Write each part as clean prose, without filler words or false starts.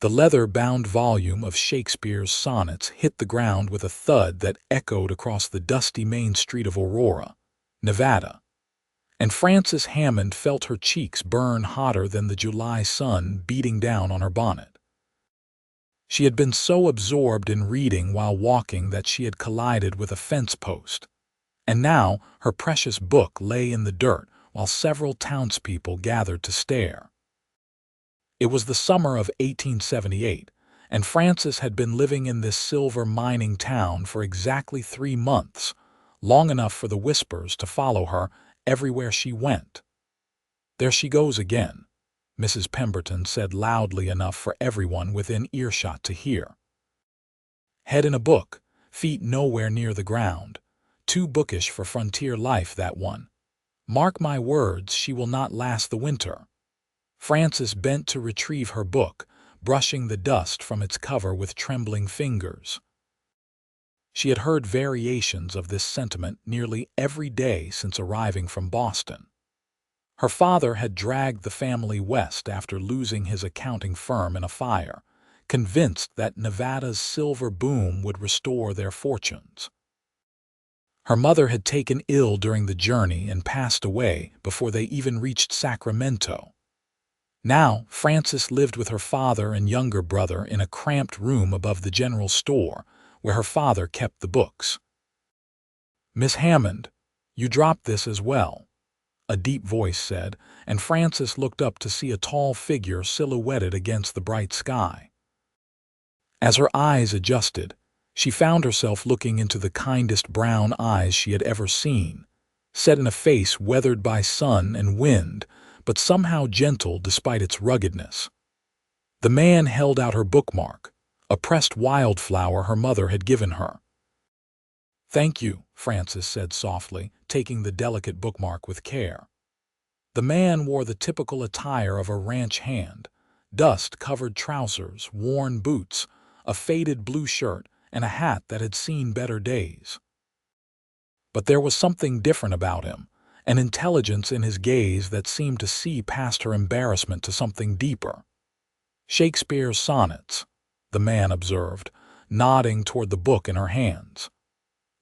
The leather-bound volume of Shakespeare's sonnets hit the ground with a thud that echoed across the dusty main street of Aurora, Nevada, and Frances Hammond felt her cheeks burn hotter than the July sun beating down on her bonnet. She had been so absorbed in reading while walking that she had collided with a fence post, and now her precious book lay in the dirt while several townspeople gathered to stare. It was the summer of 1878, and Frances had been living in this silver mining town for exactly 3 months, long enough for the whispers to follow her everywhere she went. "There she goes again," Mrs. Pemberton said loudly enough for everyone within earshot to hear. Head in a book, feet nowhere near the ground. Too bookish for frontier life, that one. Mark my words, she will not last the winter. Frances bent to retrieve her book, brushing the dust from its cover with trembling fingers. She had heard variations of this sentiment nearly every day since arriving from Boston. Her father had dragged the family west after losing his accounting firm in a fire, convinced that Nevada's silver boom would restore their fortunes. Her mother had taken ill during the journey and passed away before they even reached Sacramento. Now, Frances lived with her father and younger brother in a cramped room above the general store, where her father kept the books. "Miss Hammond, you dropped this as well," a deep voice said, and Frances looked up to see a tall figure silhouetted against the bright sky. As her eyes adjusted, she found herself looking into the kindest brown eyes she had ever seen, set in a face weathered by sun and wind, but somehow gentle despite its ruggedness. The man held out her bookmark, a pressed wildflower her mother had given her. "Thank you," Frances said softly, taking the delicate bookmark with care. The man wore the typical attire of a ranch hand: dust-covered trousers, worn boots, a faded blue shirt, and a hat that had seen better days. But there was something different about him, an intelligence in his gaze that seemed to see past her embarrassment to something deeper. "Shakespeare's sonnets," the man observed, nodding toward the book in her hands.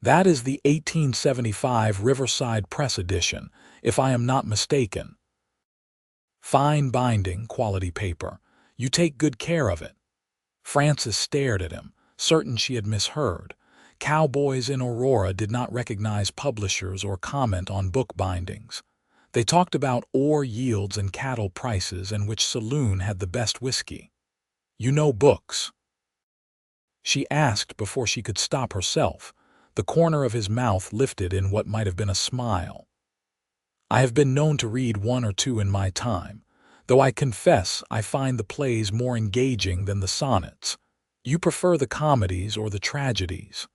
"That is the 1875 Riverside Press edition, if I am not mistaken. Fine binding, quality paper. You take good care of it." Frances stared at him, certain she had misheard. Cowboys in Aurora did not recognize publishers or comment on book bindings. They talked about ore yields and cattle prices and which saloon had the best whiskey. "You know books?" she asked before she could stop herself, the corner of his mouth lifted in what might have been a smile. "I have been known to read 1 or 2 in my time, though I confess I find the plays more engaging than the sonnets. You prefer the comedies or the tragedies?"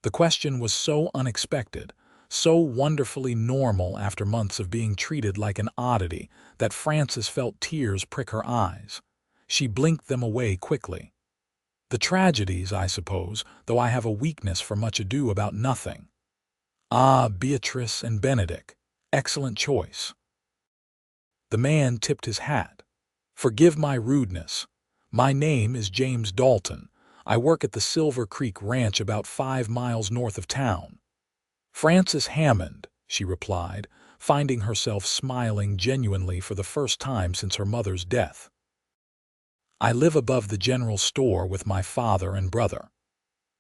The question was so unexpected, so wonderfully normal after months of being treated like an oddity, that Frances felt tears prick her eyes. She blinked them away quickly. "The tragedies, I suppose, though I have a weakness for Much Ado About Nothing." "Ah, Beatrice and Benedick. Excellent choice." The man tipped his hat. "Forgive my rudeness. My name is James Dalton. I work at the Silver Creek Ranch about 5 miles north of town." "Frances Hammond," she replied, finding herself smiling genuinely for the first time since her mother's death. "I live above the general store with my father and brother."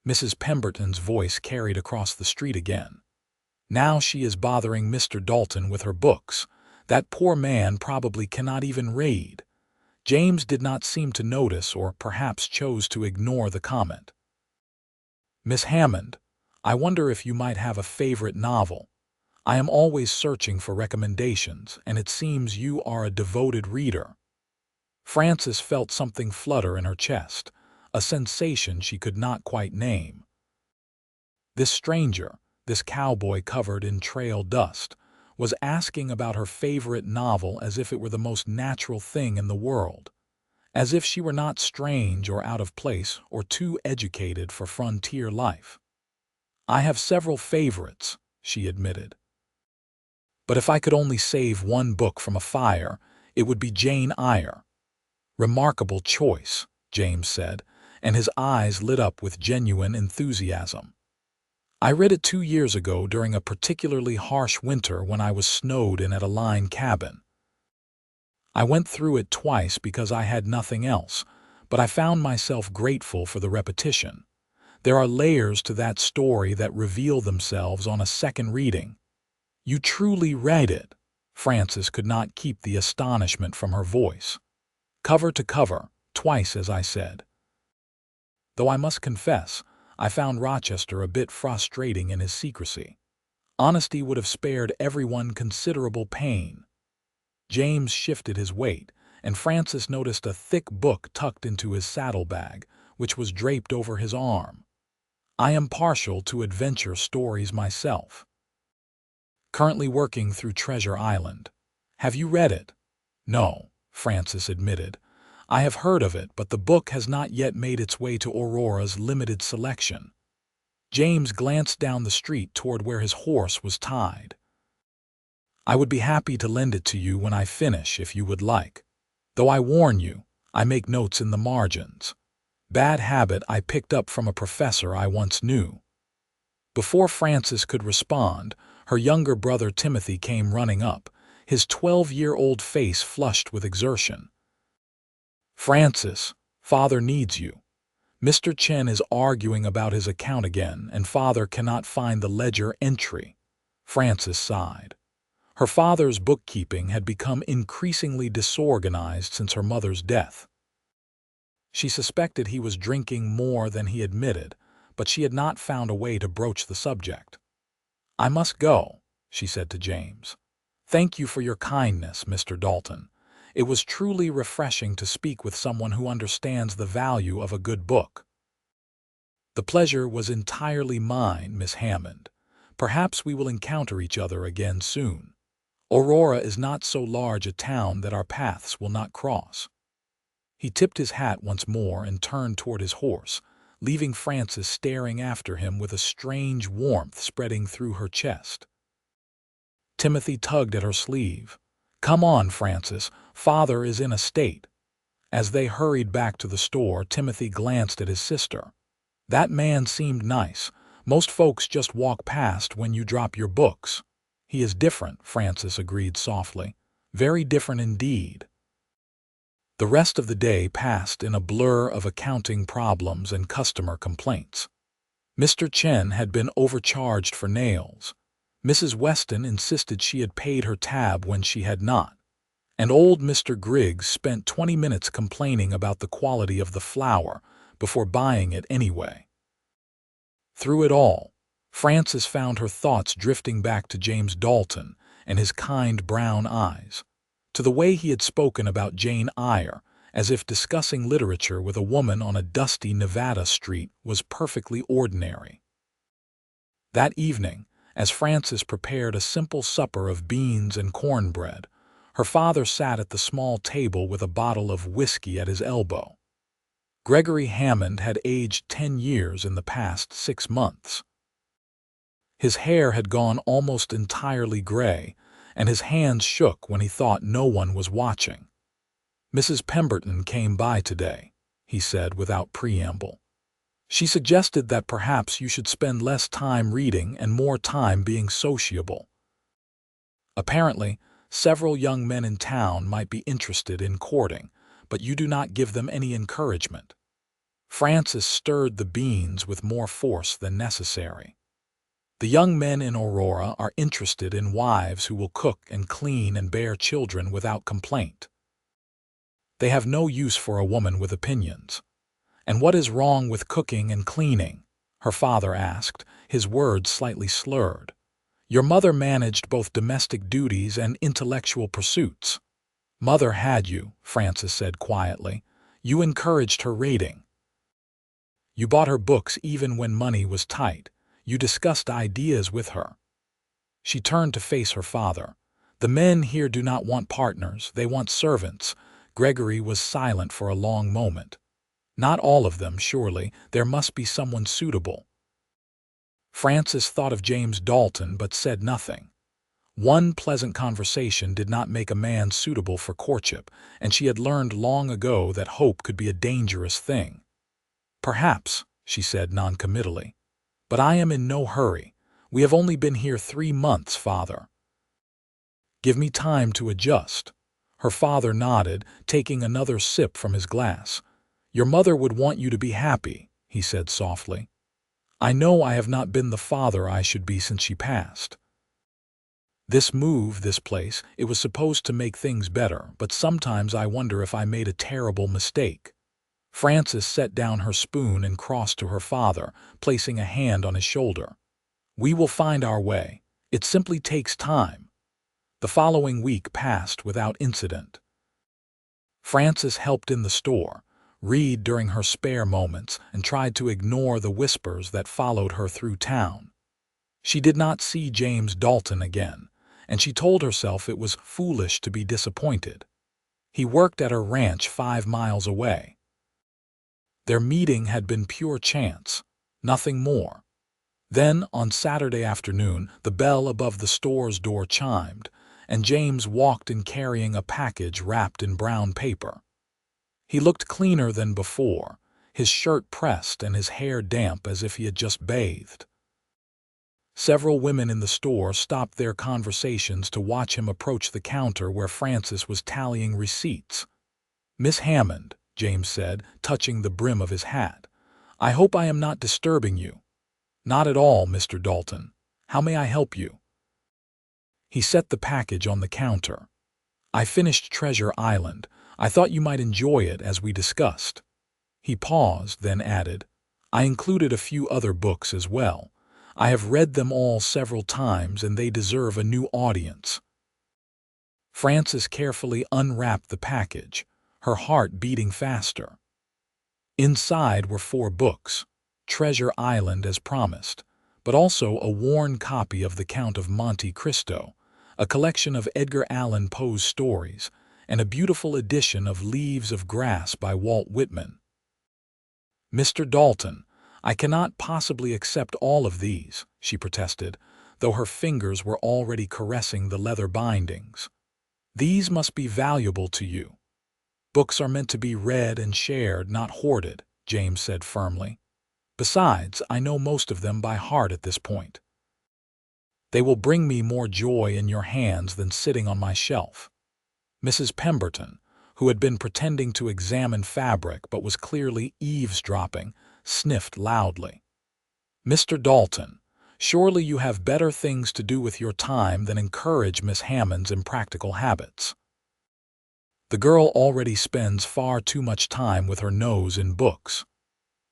Mrs. Pemberton's voice carried across the street again. "Now she is bothering Mr. Dalton with her books. That poor man probably cannot even read." James did not seem to notice, or perhaps chose to ignore the comment. "Miss Hammond, I wonder if you might have a favorite novel. I am always searching for recommendations, and it seems you are a devoted reader." Frances felt something flutter in her chest, a sensation she could not quite name. This stranger, this cowboy covered in trail dust, was asking about her favorite novel as if it were the most natural thing in the world, as if she were not strange or out of place or too educated for frontier life. "I have several favorites," she admitted. "But if I could only save one book from a fire, it would be Jane Eyre." "Remarkable choice," James said, and his eyes lit up with genuine enthusiasm. "I read it 2 years ago during a particularly harsh winter when I was snowed in at a line cabin. I went through it twice because I had nothing else, but I found myself grateful for the repetition. There are layers to that story that reveal themselves on a second reading." "You truly read it?" Frances could not keep the astonishment from her voice. "Cover to cover, twice as I said. Though I must confess, I found Rochester a bit frustrating in his secrecy. Honesty would have spared everyone considerable pain." James shifted his weight, and Francis noticed a thick book tucked into his saddlebag, which was draped over his arm. "I am partial to adventure stories myself. Currently working through Treasure Island. Have you read it?" "No," Francis admitted. "I have heard of it, but the book has not yet made its way to Aurora's limited selection." James glanced down the street toward where his horse was tied. "I would be happy to lend it to you when I finish if you would like. Though I warn you, I make notes in the margins. Bad habit I picked up from a professor I once knew." Before Frances could respond, her younger brother Timothy came running up, his 12-year-old face flushed with exertion. "Frances, Father needs you. Mr. Chen is arguing about his account again, and Father cannot find the ledger entry." Frances sighed. Her father's bookkeeping had become increasingly disorganized since her mother's death. She suspected he was drinking more than he admitted, but she had not found a way to broach the subject. "I must go," she said to James. "Thank you for your kindness, Mr. Dalton. It was truly refreshing to speak with someone who understands the value of a good book." "The pleasure was entirely mine, Miss Hammond. Perhaps we will encounter each other again soon. Aurora is not so large a town that our paths will not cross." He tipped his hat once more and turned toward his horse, leaving Frances staring after him with a strange warmth spreading through her chest. Timothy tugged at her sleeve. "Come on, Frances, Father is in a state." As they hurried back to the store, Timothy glanced at his sister. "That man seemed nice. Most folks just walk past when you drop your books." "He is different," Frances agreed softly. "Very different indeed." The rest of the day passed in a blur of accounting problems and customer complaints. Mr. Chen had been overcharged for nails. Mrs. Weston insisted she had paid her tab when she had not. And old Mr. Griggs spent 20 minutes complaining about the quality of the flour before buying it anyway. Through it all, Frances found her thoughts drifting back to James Dalton and his kind brown eyes, to the way he had spoken about Jane Eyre, as if discussing literature with a woman on a dusty Nevada street was perfectly ordinary. That evening, as Frances prepared a simple supper of beans and cornbread, her father sat at the small table with a bottle of whiskey at his elbow. Gregory Hammond had aged 10 years in the past 6 months. His hair had gone almost entirely gray, and his hands shook when he thought no one was watching. "Mrs. Pemberton came by today," he said without preamble. "She suggested that perhaps you should spend less time reading and more time being sociable. Apparently, several young men in town might be interested in courting, but you do not give them any encouragement." Frances stirred the beans with more force than necessary. "The young men in Aurora are interested in wives who will cook and clean and bear children without complaint. They have no use for a woman with opinions." "And what is wrong with cooking and cleaning?" her father asked, his words slightly slurred. "Your mother managed both domestic duties and intellectual pursuits." "Mother had you," Frances said quietly. "You encouraged her reading. You bought her books even when money was tight. You discussed ideas with her." She turned to face her father. "The men here do not want partners, they want servants." Gregory was silent for a long moment. "Not all of them, surely. There must be someone suitable." Frances thought of James Dalton but said nothing. One pleasant conversation did not make a man suitable for courtship, and she had learned long ago that hope could be a dangerous thing. "Perhaps," she said noncommittally, "but I am in no hurry. We have only been here 3 months, father. Give me time to adjust." Her father nodded, taking another sip from his glass. "Your mother would want you to be happy," he said softly. "I know I have not been the father I should be since she passed. This move, this place, it was supposed to make things better, but sometimes I wonder if I made a terrible mistake." Frances set down her spoon and crossed to her father, placing a hand on his shoulder. "We will find our way. It simply takes time." The following week passed without incident. Frances helped in the store, read during her spare moments, and tried to ignore the whispers that followed her through town. She did not see James Dalton again, and she told herself it was foolish to be disappointed. He worked at her ranch 5 miles away. Their meeting had been pure chance, nothing more. Then, on Saturday afternoon, the bell above the store's door chimed, and James walked in carrying a package wrapped in brown paper. He looked cleaner than before, his shirt pressed and his hair damp as if he had just bathed. Several women in the store stopped their conversations to watch him approach the counter where Frances was tallying receipts. "Miss Hammond," James said, touching the brim of his hat, "I hope I am not disturbing you." "Not at all, Mr. Dalton. How may I help you?" He set the package on the counter. "I finished Treasure Island. I thought you might enjoy it as we discussed." He paused, then added, "I included a few other books as well. I have read them all several times and they deserve a new audience." Frances carefully unwrapped the package, her heart beating faster. Inside were 4 books, Treasure Island as promised, but also a worn copy of The Count of Monte Cristo, a collection of Edgar Allan Poe's stories, and a beautiful edition of Leaves of Grass by Walt Whitman. "Mr. Dalton, I cannot possibly accept all of these," she protested, though her fingers were already caressing the leather bindings. "These must be valuable to you." "Books are meant to be read and shared, not hoarded," James said firmly. "Besides, I know most of them by heart at this point. They will bring me more joy in your hands than sitting on my shelf." Mrs. Pemberton, who had been pretending to examine fabric but was clearly eavesdropping, sniffed loudly. "Mr. Dalton, surely you have better things to do with your time than encourage Miss Hammond's impractical habits. The girl already spends far too much time with her nose in books."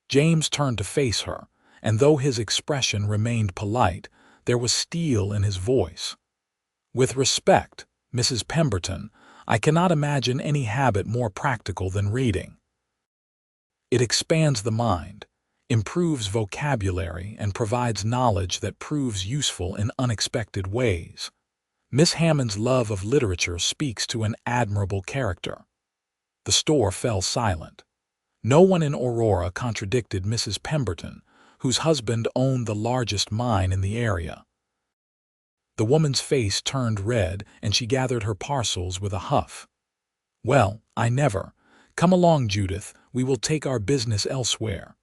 James turned to face her, and though his expression remained polite, there was steel in his voice. "With respect, Mrs. Pemberton, I cannot imagine any habit more practical than reading. It expands the mind, improves vocabulary, and provides knowledge that proves useful in unexpected ways. Miss Hammond's love of literature speaks to an admirable character." The store fell silent. No one in Aurora contradicted Mrs. Pemberton, whose husband owned the largest mine in the area. The woman's face turned red, and she gathered her parcels with a huff. "Well, I never. Come along, Judith, we will take our business elsewhere."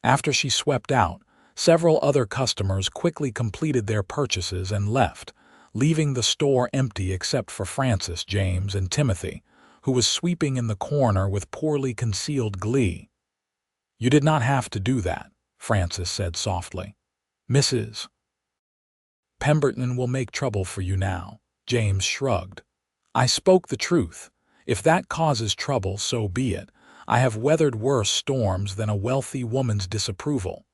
After she swept out, several other customers quickly completed their purchases and left, leaving the store empty except for Frances, James, and Timothy, who was sweeping in the corner with poorly concealed glee. "You did not have to do that," Frances said softly. "Mrs. Pemberton will make trouble for you now," James shrugged. "I spoke the truth. If that causes trouble, so be it. I have weathered worse storms than a wealthy woman's disapproval."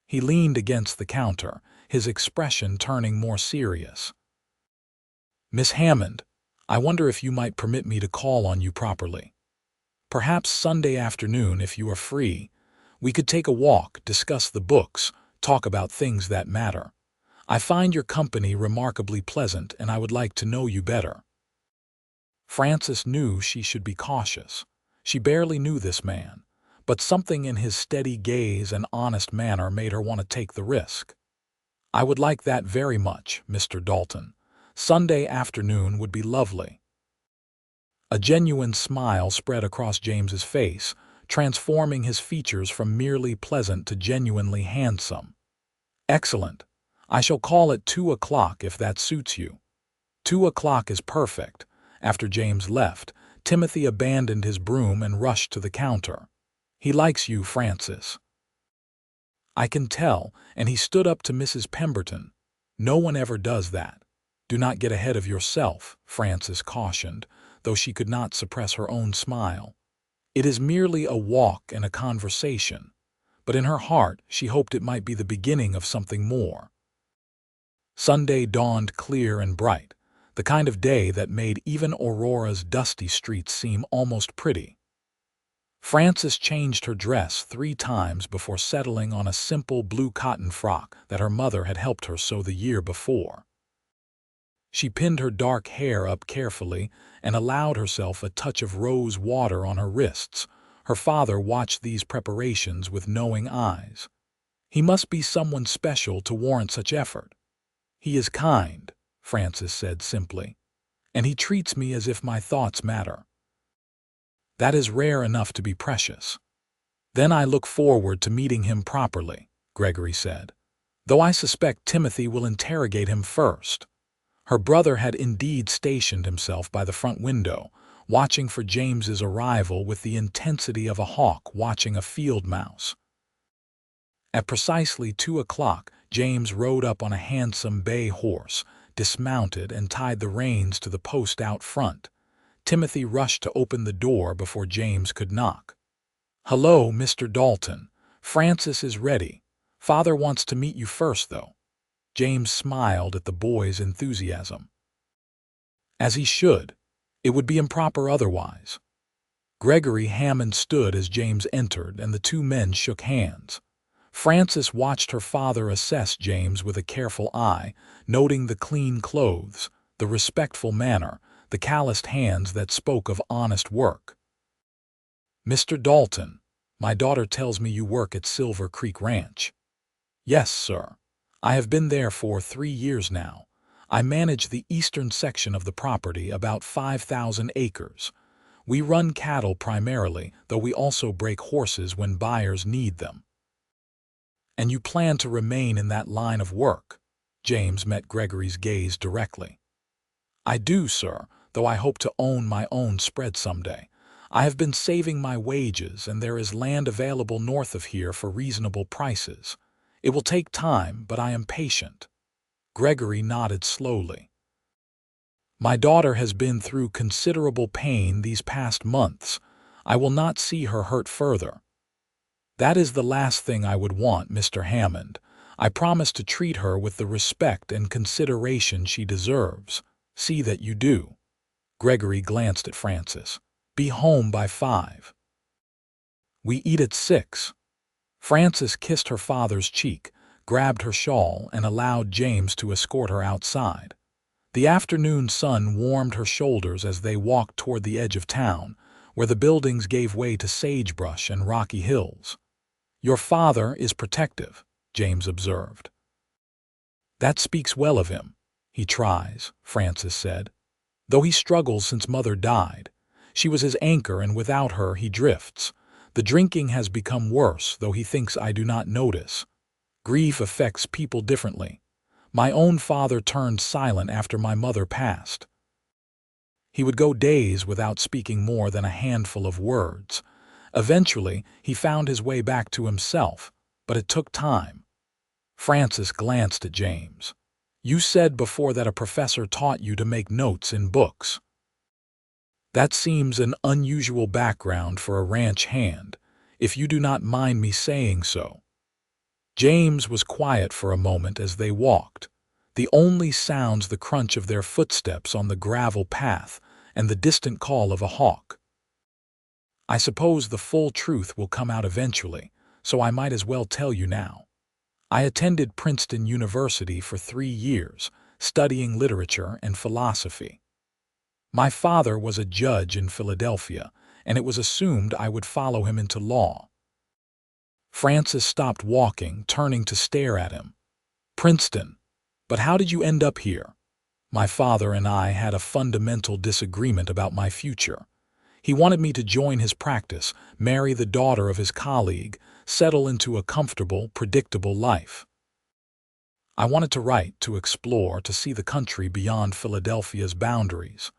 He leaned against the counter, his expression turning more serious. "Miss Hammond, I wonder if you might permit me to call on you properly. Perhaps Sunday afternoon, if you are free. We could take a walk, discuss the books, talk about things that matter. I find your company remarkably pleasant, and I would like to know you better." Frances knew she should be cautious. She barely knew this man, but something in his steady gaze and honest manner made her want to take the risk. I would like that very much, Mr. Dalton. Sunday afternoon would be lovely. A genuine smile spread across James's face, transforming his features from merely pleasant to genuinely handsome. Excellent. I shall call at 2 o'clock if that suits you. 2 o'clock is perfect. After James left, Timothy abandoned his broom and rushed to the counter. He likes you, Francis. I can tell, and he stood up to Mrs. Pemberton. No one ever does that. Do not get ahead of yourself, Francis cautioned, though she could not suppress her own smile. It is merely a walk and a conversation, but in her heart she hoped it might be the beginning of something more. Sunday dawned clear and bright, the kind of day that made even Aurora's dusty streets seem almost pretty. Frances changed her dress 3 times before settling on a simple blue cotton frock that her mother had helped her sew the year before. She pinned her dark hair up carefully and allowed herself a touch of rose water on her wrists. Her father watched these preparations with knowing eyes. He must be someone special to warrant such effort. He is kind, Frances said simply, and he treats me as if my thoughts matter. That is rare enough to be precious. Then I look forward to meeting him properly, Gregory said, though I suspect Timothy will interrogate him first. Her brother had indeed stationed himself by the front window, watching for James's arrival with the intensity of a hawk watching a field mouse. At precisely 2 o'clock, James rode up on a handsome bay horse, dismounted and tied the reins to the post out front. Timothy rushed to open the door before James could knock. "Hello, Mr. Dalton. Francis is ready. Father wants to meet you first, though." James smiled at the boy's enthusiasm. As he should. It would be improper otherwise. Gregory Hammond stood as James entered, and the 2 men shook hands. Frances watched her father assess James with a careful eye, noting the clean clothes, the respectful manner, the calloused hands that spoke of honest work. "Mr. Dalton, my daughter tells me you work at Silver Creek Ranch." "Yes, sir. I have been there for 3 years now. I manage the eastern section of the property, about 5,000 acres. We run cattle primarily, though we also break horses when buyers need them." "And you plan to remain in that line of work?" James met Gregory's gaze directly. "I do, sir, though I hope to own my own spread someday. I have been saving my wages, and there is land available north of here for reasonable prices. It will take time, but I am patient." Gregory nodded slowly. "My daughter has been through considerable pain these past months. I will not see her hurt further." "That is the last thing I would want, Mr. Hammond. I promise to treat her with the respect and consideration she deserves. See that you do." Gregory glanced at Frances. "Be home by 5. "We eat at 6. Frances kissed her father's cheek, grabbed her shawl, and allowed James to escort her outside. The afternoon sun warmed her shoulders as they walked toward the edge of town, where the buildings gave way to sagebrush and rocky hills. "Your father is protective," James observed. "That speaks well of him. He tries," Frances said. "Though he struggles since Mother died. She was his anchor, and without her he drifts. The drinking has become worse, though he thinks I do not notice. Grief affects people differently. My own father turned silent after my mother passed. He would go days without speaking more than a handful of words. Eventually, he found his way back to himself, but it took time." Frances glanced at James. "You said before that a professor taught you to make notes in books. That seems an unusual background for a ranch hand, if you do not mind me saying so." James was quiet for a moment as they walked, the only sounds the crunch of their footsteps on the gravel path and the distant call of a hawk. "I suppose the full truth will come out eventually, so I might as well tell you now. I attended Princeton University for 3 years, studying literature and philosophy. My father was a judge in Philadelphia, and it was assumed I would follow him into law." Frances stopped walking, turning to stare at him. Princeton. But how did you end up here? My father and I had a fundamental disagreement about my future. He wanted me to join his practice, marry the daughter of his colleague, settle into a comfortable, predictable life. I wanted to write, to explore, to see the country beyond Philadelphia's boundaries.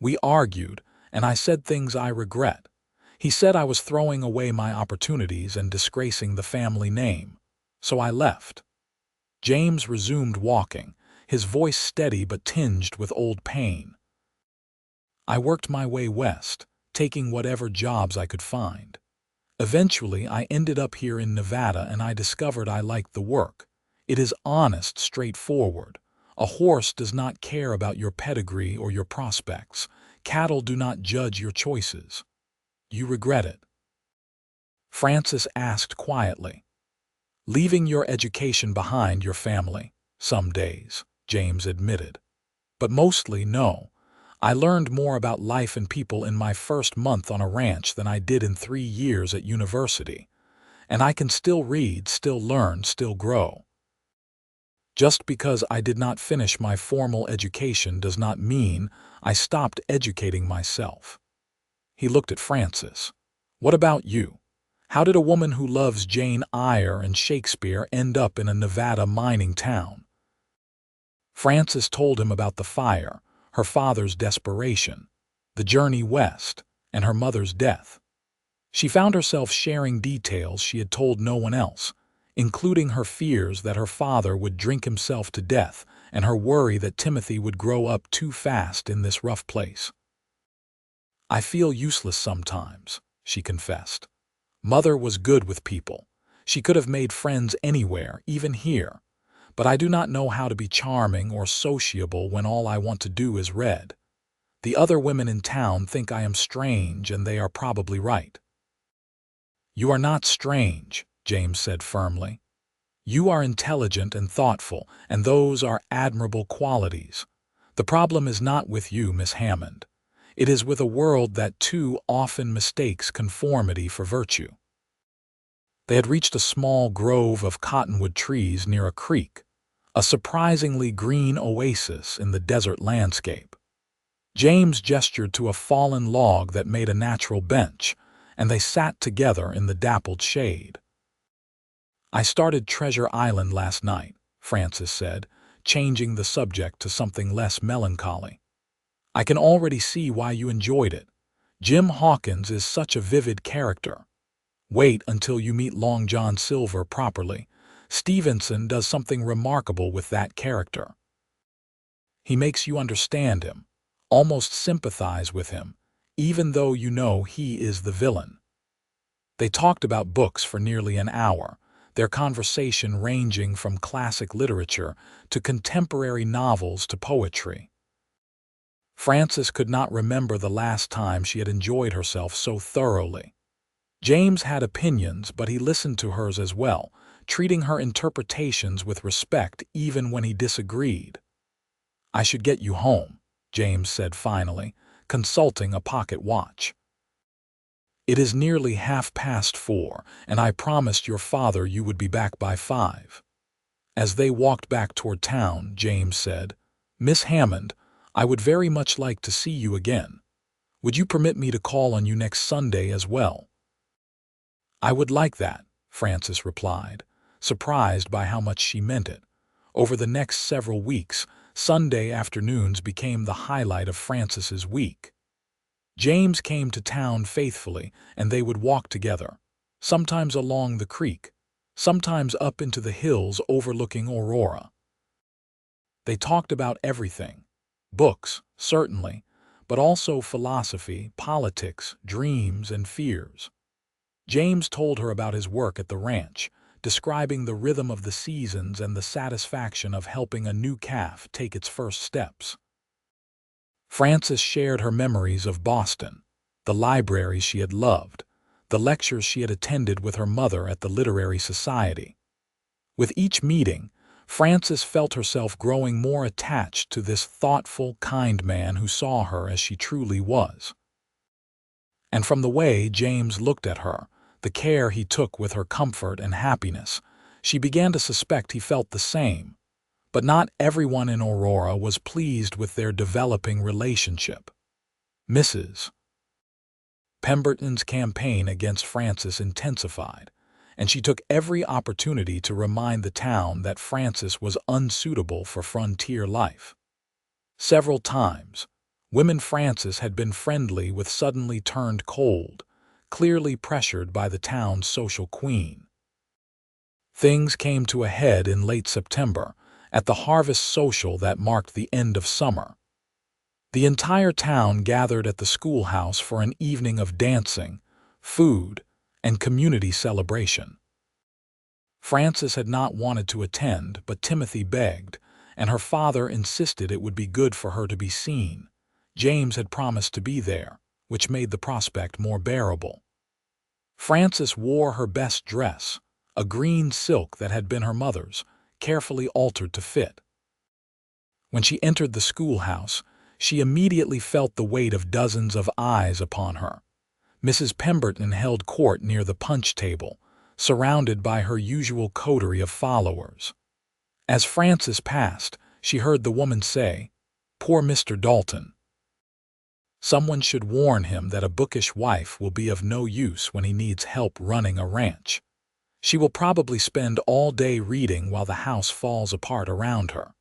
We argued, and I said things I regret. He said I was throwing away my opportunities and disgracing the family name. So I left. James resumed walking, his voice steady but tinged with old pain. I worked my way west, taking whatever jobs I could find. Eventually, I ended up here in Nevada and I discovered I liked the work. It is honest, straightforward. A horse does not care about your pedigree or your prospects. Cattle do not judge your choices. You regret it? Francis asked quietly. Leaving your education behind, your family, some days, James admitted. But mostly no. I learned more about life and people in my first month on a ranch than I did in 3 years at university. And I can still read, still learn, still grow. Just because I did not finish my formal education does not mean I stopped educating myself. He looked at Francis. What about you? How did a woman who loves Jane Eyre and Shakespeare end up in a Nevada mining town? Francis told him about the fire, her father's desperation, the journey west, and her mother's death. She found herself sharing details she had told no one else, including her fears that her father would drink himself to death and her worry that Timothy would grow up too fast in this rough place. I feel useless sometimes, she confessed. Mother was good with people. She could have made friends anywhere, even here. But I do not know how to be charming or sociable when all I want to do is read. The other women in town think I am strange, and they are probably right. You are not strange, James said firmly. You are intelligent and thoughtful, and those are admirable qualities. The problem is not with you, Miss Hammond. It is with a world that too often mistakes conformity for virtue. They had reached a small grove of cottonwood trees near a creek, a surprisingly green oasis in the desert landscape. James gestured to a fallen log that made a natural bench, and they sat together in the dappled shade. I started Treasure Island last night, Francis said, changing the subject to something less melancholy. I can already see why you enjoyed it. Jim Hawkins is such a vivid character. Wait until you meet Long John Silver properly. Stevenson does something remarkable with that character. He makes you understand him, almost sympathize with him, even though you know he is the villain. They talked about books for nearly an hour, their conversation ranging from classic literature to contemporary novels to poetry. Frances could not remember the last time she had enjoyed herself so thoroughly. James had opinions, but he listened to hers as well, treating her interpretations with respect even when he disagreed. I should get you home, James said finally, consulting a pocket watch. It is nearly 4:30, and I promised your father you would be back by 5. As they walked back toward town, James said, Miss Hammond, I would very much like to see you again. Would you permit me to call on you next Sunday as well? I would like that, Frances replied, surprised by how much she meant it. Over the next several weeks, Sunday afternoons became the highlight of Frances's week. James came to town faithfully, and they would walk together, sometimes along the creek, sometimes up into the hills overlooking Aurora. They talked about everything. Books, certainly, but also philosophy, politics, dreams, and fears. James told her about his work at the ranch, describing the rhythm of the seasons and the satisfaction of helping a new calf take its first steps. Frances shared her memories of Boston, the libraries she had loved, the lectures she had attended with her mother at the Literary Society. With each meeting, Frances felt herself growing more attached to this thoughtful, kind man who saw her as she truly was. And from the way James looked at her, the care he took with her comfort and happiness, she began to suspect he felt the same, But not everyone in Aurora was pleased with their developing relationship. Mrs. Pemberton's campaign against Frances intensified, and she took every opportunity to remind the town that Frances was unsuitable for frontier life. Several times, women Frances had been friendly with suddenly turned cold, clearly pressured by the town's social queen. Things came to a head in late September, at the harvest social that marked the end of summer. The entire town gathered at the schoolhouse for an evening of dancing, food, and community celebration. Frances had not wanted to attend, but Timothy begged, and her father insisted it would be good for her to be seen. James had promised to be there, which made the prospect more bearable. Frances wore her best dress, a green silk that had been her mother's, carefully altered to fit. When she entered the schoolhouse, she immediately felt the weight of dozens of eyes upon her. Mrs. Pemberton held court near the punch table, surrounded by her usual coterie of followers. As Frances passed, she heard the woman say, "Poor Mr. Dalton. Someone should warn him that a bookish wife will be of no use when he needs help running a ranch. She will probably spend all day reading while the house falls apart around her."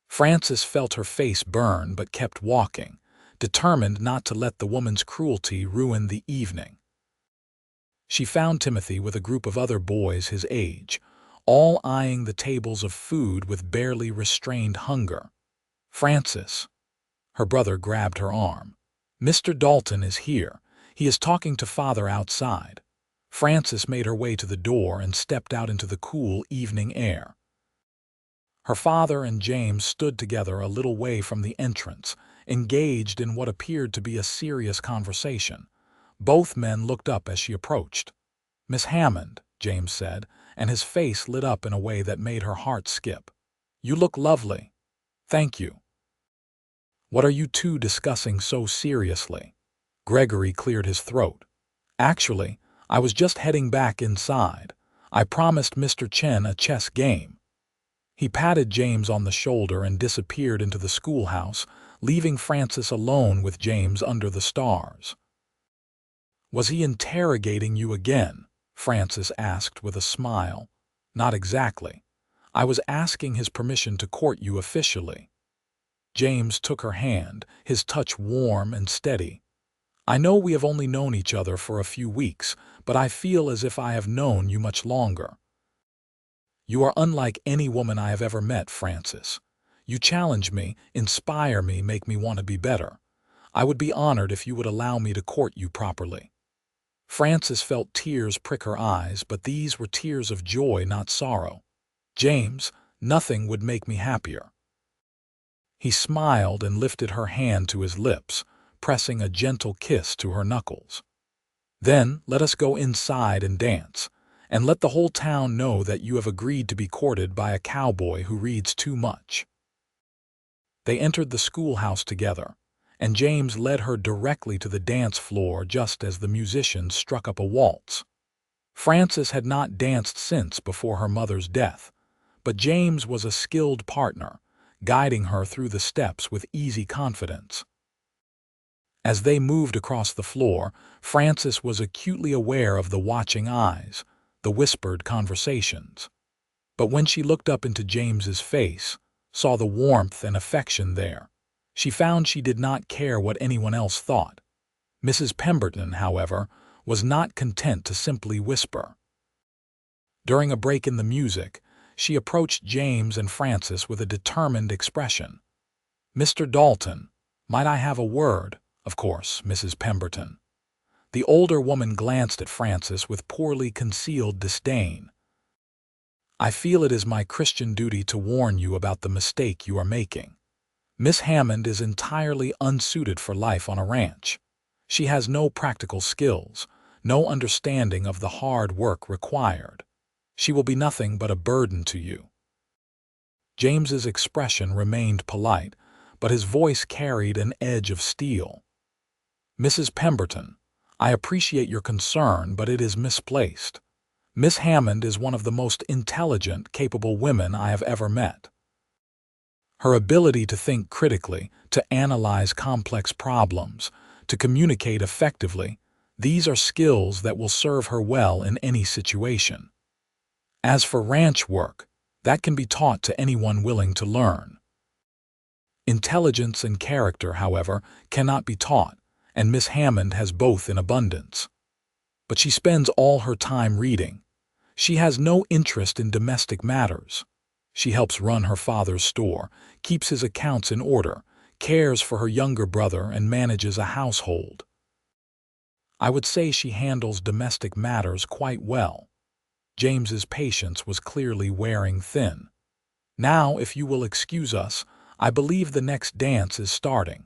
Frances felt her face burn but kept walking, determined not to let the woman's cruelty ruin the evening. She found Timothy with a group of other boys his age, all eyeing the tables of food with barely restrained hunger. "Frances." Her brother grabbed her arm. "Mr. Dalton is here. He is talking to Father outside." Frances made her way to the door and stepped out into the cool evening air. Her father and James stood together a little way from the entrance, engaged in what appeared to be a serious conversation. Both men looked up as she approached. "Miss Hammond," James said, and his face lit up in a way that made her heart skip. "You look lovely." "Thank you." "What are you two discussing so seriously?" Gregory cleared his throat. "Actually, I was just heading back inside. I promised Mr. Chen a chess game." He patted James on the shoulder and disappeared into the schoolhouse, leaving Frances alone with James under the stars. "Was he interrogating you again?" Frances asked with a smile. "Not exactly. I was asking his permission to court you officially." James took her hand, his touch warm and steady. "I know we have only known each other for a few weeks, but I feel as if I have known you much longer. You are unlike any woman I have ever met, Frances. You challenge me, inspire me, make me want to be better. I would be honored if you would allow me to court you properly." Frances felt tears prick her eyes, but these were tears of joy, not sorrow. "James, nothing would make me happier." He smiled and lifted her hand to his lips, pressing a gentle kiss to her knuckles. "Then let us go inside and dance, and let the whole town know that you have agreed to be courted by a cowboy who reads too much." They entered the schoolhouse together, and James led her directly to the dance floor just as the musicians struck up a waltz. Frances had not danced since before her mother's death, but James was a skilled partner, guiding her through the steps with easy confidence. As they moved across the floor, Frances was acutely aware of the watching eyes, the whispered conversations. But when she looked up into James's face, saw the warmth and affection there, she found she did not care what anyone else thought. Mrs. Pemberton, however, was not content to simply whisper. During a break in the music, she approached James and Frances with a determined expression. "Mr. Dalton, might I have a word?" "Of course, Mrs. Pemberton." The older woman glanced at Frances with poorly concealed disdain. "I feel it is my Christian duty to warn you about the mistake you are making. Miss Hammond is entirely unsuited for life on a ranch. She has no practical skills, no understanding of the hard work required. She will be nothing but a burden to you." James's expression remained polite, but his voice carried an edge of steel. "Mrs. Pemberton, I appreciate your concern, but it is misplaced. Miss Hammond is one of the most intelligent, capable women I have ever met." Her ability to think critically, to analyze complex problems, to communicate effectively, these are skills that will serve her well in any situation. As for ranch work, that can be taught to anyone willing to learn. Intelligence and character, however, cannot be taught, and Miss Hammond has both in abundance. But she spends all her time reading. She has no interest in domestic matters. She helps run her father's store, keeps his accounts in order, cares for her younger brother, and manages a household. I would say she handles domestic matters quite well. James's patience was clearly wearing thin. Now, if you will excuse us, I believe the next dance is starting.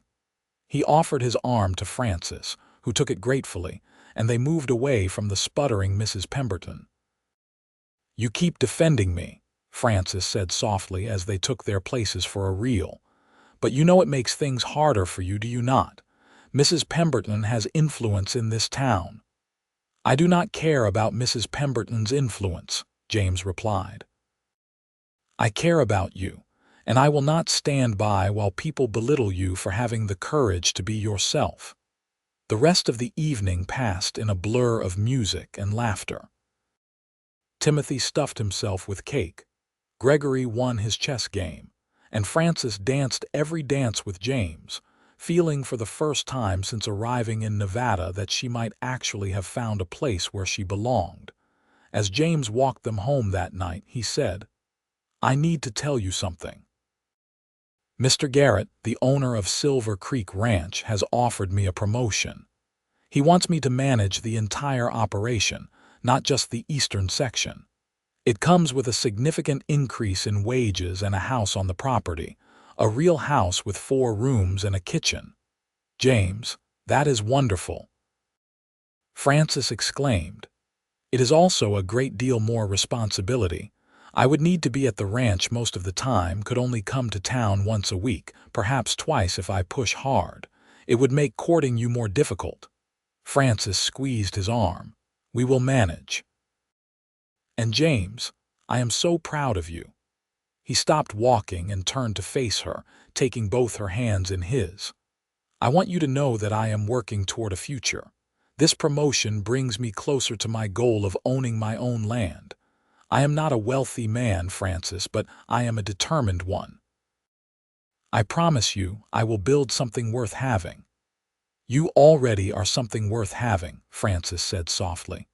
He offered his arm to Frances, who took it gratefully, and they moved away from the sputtering Mrs. Pemberton. "You keep defending me," Frances said softly as they took their places for a reel. "But you know it makes things harder for you, do you not? Mrs. Pemberton has influence in this town." "I do not care about Mrs. Pemberton's influence," James replied. "I care about you, and I will not stand by while people belittle you for having the courage to be yourself." The rest of the evening passed in a blur of music and laughter. Timothy stuffed himself with cake. Gregory won his chess game, and Frances danced every dance with James, feeling for the first time since arriving in Nevada that she might actually have found a place where she belonged. As James walked them home that night, he said, "I need to tell you something. Mr. Garrett, the owner of Silver Creek Ranch, has offered me a promotion. He wants me to manage the entire operation, not just the eastern section. It comes with a significant increase in wages and a house on the property, a real house with 4 rooms and a kitchen." "James, that is wonderful," Frances exclaimed. "It is also a great deal more responsibility. I would need to be at the ranch most of the time, could only come to town once a week, perhaps twice if I push hard. It would make courting you more difficult." Frances squeezed his arm. "We will manage. And James, I am so proud of you." He stopped walking and turned to face her, taking both her hands in his. "I want you to know that I am working toward a future. This promotion brings me closer to my goal of owning my own land. I am not a wealthy man, Frances, but I am a determined one. I promise you I will build something worth having." "You already are something worth having," Frances said softly.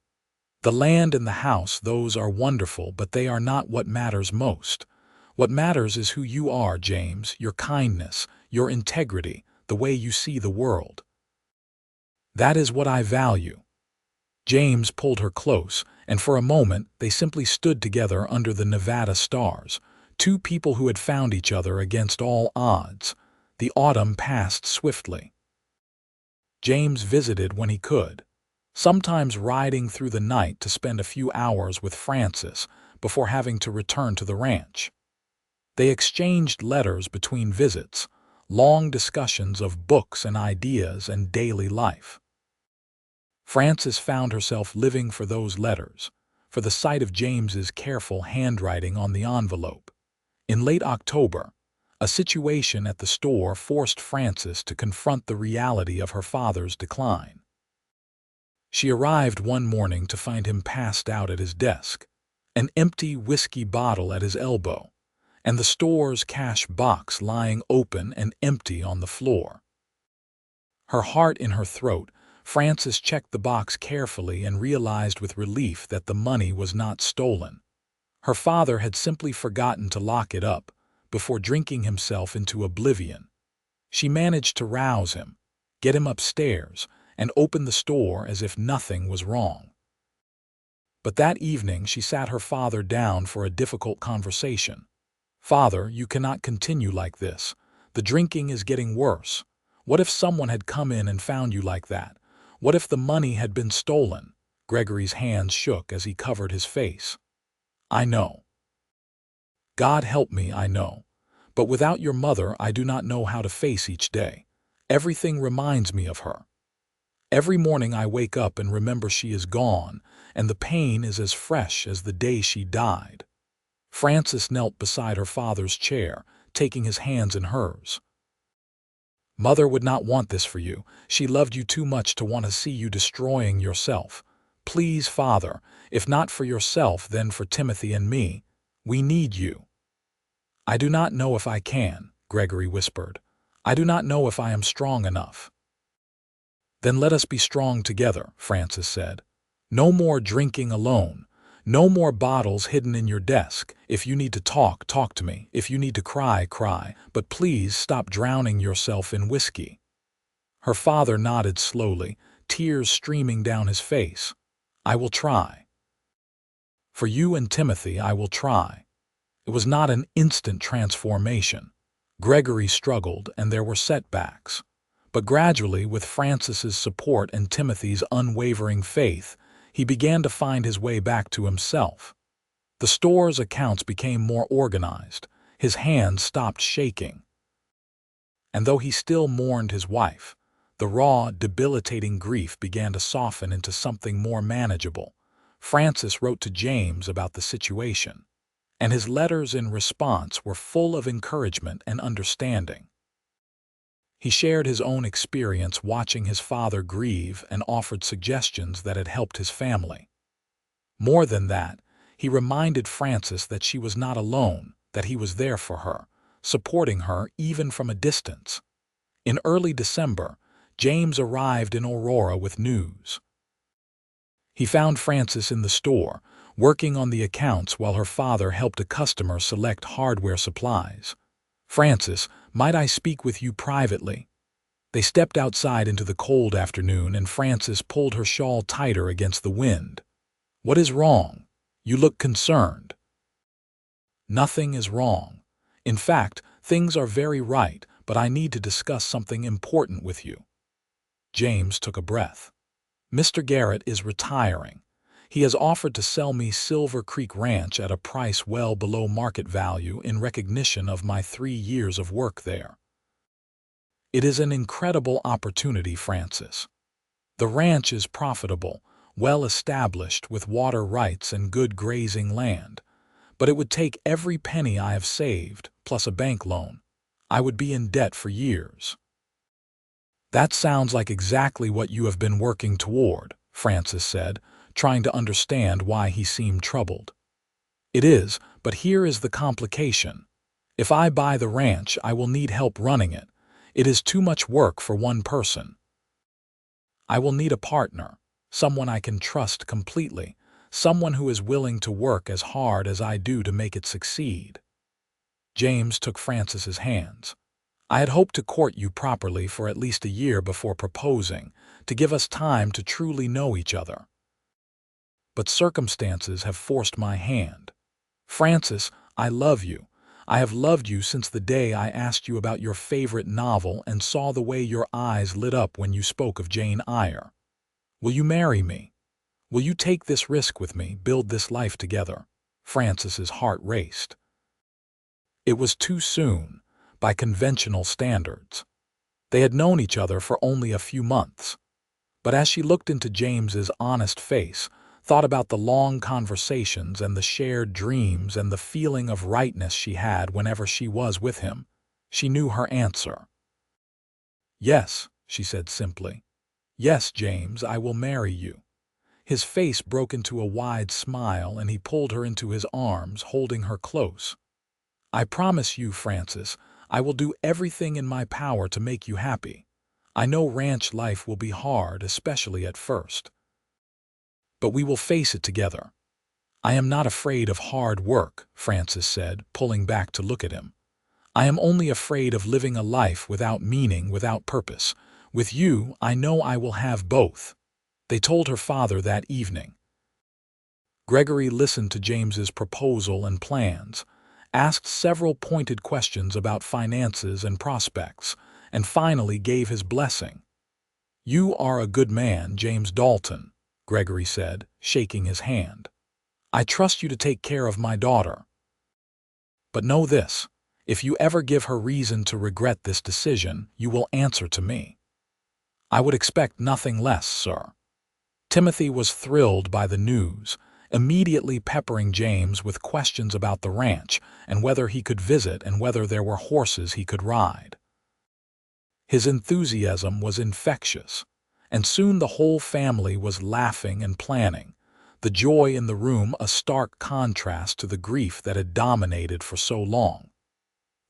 "The land and the house, those are wonderful, but they are not what matters most. What matters is who you are, James, your kindness, your integrity, the way you see the world. That is what I value." James pulled her close, and for a moment they simply stood together under the Nevada stars, 2 people who had found each other against all odds. The autumn passed swiftly. James visited when he could, sometimes riding through the night to spend a few hours with Frances before having to return to the ranch. They exchanged letters between visits, long discussions of books and ideas and daily life. Frances found herself living for those letters, for the sight of James's careful handwriting on the envelope. In late October, a situation at the store forced Frances to confront the reality of her father's decline. She arrived one morning to find him passed out at his desk, an empty whiskey bottle at his elbow, and the store's cash box lying open and empty on the floor. Her heart in her throat, Frances checked the box carefully and realized with relief that the money was not stolen. Her father had simply forgotten to lock it up before drinking himself into oblivion. She managed to rouse him, get him upstairs, and open the store as if nothing was wrong. But that evening she sat her father down for a difficult conversation. "Father, you cannot continue like this. The drinking is getting worse. What if someone had come in and found you like that? What if the money had been stolen?" Gregory's hands shook as he covered his face. "I know. God help me, I know. But without your mother, I do not know how to face each day. Everything reminds me of her. Every morning I wake up and remember she is gone, and the pain is as fresh as the day she died." Frances knelt beside her father's chair, taking his hands in hers. "Mother would not want this for you. She loved you too much to want to see you destroying yourself. Please, Father, if not for yourself, then for Timothy and me. We need you." "I do not know if I can," Gregory whispered. "I do not know if I am strong enough." "Then let us be strong together," Francis said. "No more drinking alone. No more bottles hidden in your desk. If you need to talk, talk to me. If you need to cry, cry. But please stop drowning yourself in whiskey." Her father nodded slowly, tears streaming down his face. "I will try. For you and Timothy, I will try." It was not an instant transformation. Gregory struggled, and there were setbacks. But gradually, with Francis's support and Timothy's unwavering faith, he began to find his way back to himself. The store's accounts became more organized. His hands stopped shaking. And though he still mourned his wife, the raw, debilitating grief began to soften into something more manageable. Francis wrote to James about the situation, and his letters in response were full of encouragement and understanding. He shared his own experience watching his father grieve and offered suggestions that had helped his family. More than that, he reminded Frances that she was not alone, that he was there for her, supporting her even from a distance. In early December, James arrived in Aurora with news. He found Frances in the store, working on the accounts while her father helped a customer select hardware supplies. "Frances, might I speak with you privately?" They stepped outside into the cold afternoon, and Frances pulled her shawl tighter against the wind. "What is wrong? You look concerned." "Nothing is wrong. In fact, things are very right, but I need to discuss something important with you." James took a breath. "Mr. Garrett is retiring. He has offered to sell me Silver Creek Ranch at a price well below market value in recognition of my 3 years of work there. It is an incredible opportunity, Francis. The ranch is profitable, well established with water rights and good grazing land, but it would take every penny I have saved, plus a bank loan. I would be in debt for years." "That sounds like exactly what you have been working toward," Francis said, trying to understand why he seemed troubled. "It is, but here is the complication. If I buy the ranch, I will need help running it. It is too much work for one person. I will need a partner, someone I can trust completely, someone who is willing to work as hard as I do to make it succeed." James took Francis's hands. "I had hoped to court you properly for at least a year before proposing, to give us time to truly know each other. But circumstances have forced my hand. Francis, I love you. I have loved you since the day I asked you about your favorite novel and saw the way your eyes lit up when you spoke of Jane Eyre. Will you marry me? Will you take this risk with me, build this life together?" Francis's heart raced. It was too soon, by conventional standards. They had known each other for only a few months. But as she looked into James's honest face, thought about the long conversations and the shared dreams and the feeling of rightness she had whenever she was with him, she knew her answer. "Yes," she said simply. "Yes, James, I will marry you." His face broke into a wide smile, and he pulled her into his arms, holding her close. "I promise you, Francis, I will do everything in my power to make you happy. I know ranch life will be hard, especially at first. But we will face it together." "I am not afraid of hard work," Francis said, pulling back to look at him. "I am only afraid of living a life without meaning, without purpose. With you, I know I will have both." They told her father that evening. Gregory listened to James's proposal and plans, asked several pointed questions about finances and prospects, and finally gave his blessing. "You are a good man, James Dalton," Gregory said, shaking his hand. "I trust you to take care of my daughter. But know this, if you ever give her reason to regret this decision, you will answer to me." "I would expect nothing less, sir." Timothy was thrilled by the news, immediately peppering James with questions about the ranch and whether he could visit and whether there were horses he could ride. His enthusiasm was infectious, and soon the whole family was laughing and planning, the joy in the room a stark contrast to the grief that had dominated for so long.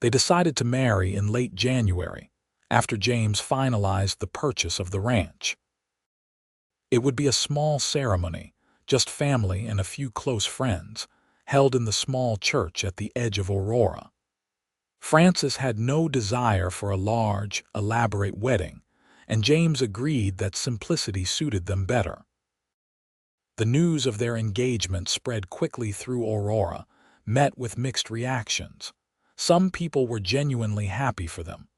They decided to marry in late January, after James finalized the purchase of the ranch. It would be a small ceremony, just family and a few close friends, held in the small church at the edge of Aurora. Frances had no desire for a large, elaborate wedding, and James agreed that simplicity suited them better. The news of their engagement spread quickly through Aurora, met with mixed reactions. Some people were genuinely happy for them.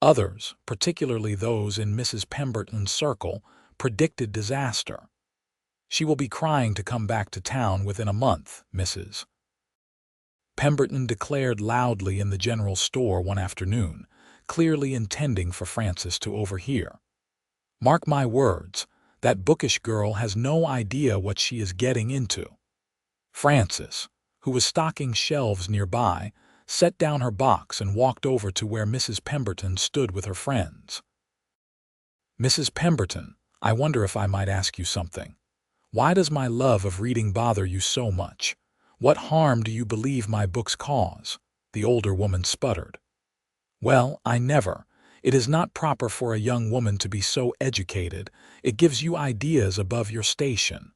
Others, particularly those in Mrs. Pemberton's circle, predicted disaster. "She will be crying to come back to town within a month," Mrs. Pemberton declared loudly in the general store one afternoon, clearly intending for Frances to overhear. "Mark my words, that Bookish girl has no idea what she is getting into." Frances, who was stocking shelves nearby, set down her box and walked over to where Mrs. Pemberton stood with her friends. "Mrs. Pemberton, I wonder if I might ask you something. Why does my love of reading bother you so much? What harm do you believe my books cause?" the older woman sputtered. "Well, I never. It is not proper for a young woman to be so educated. It gives you ideas above your station."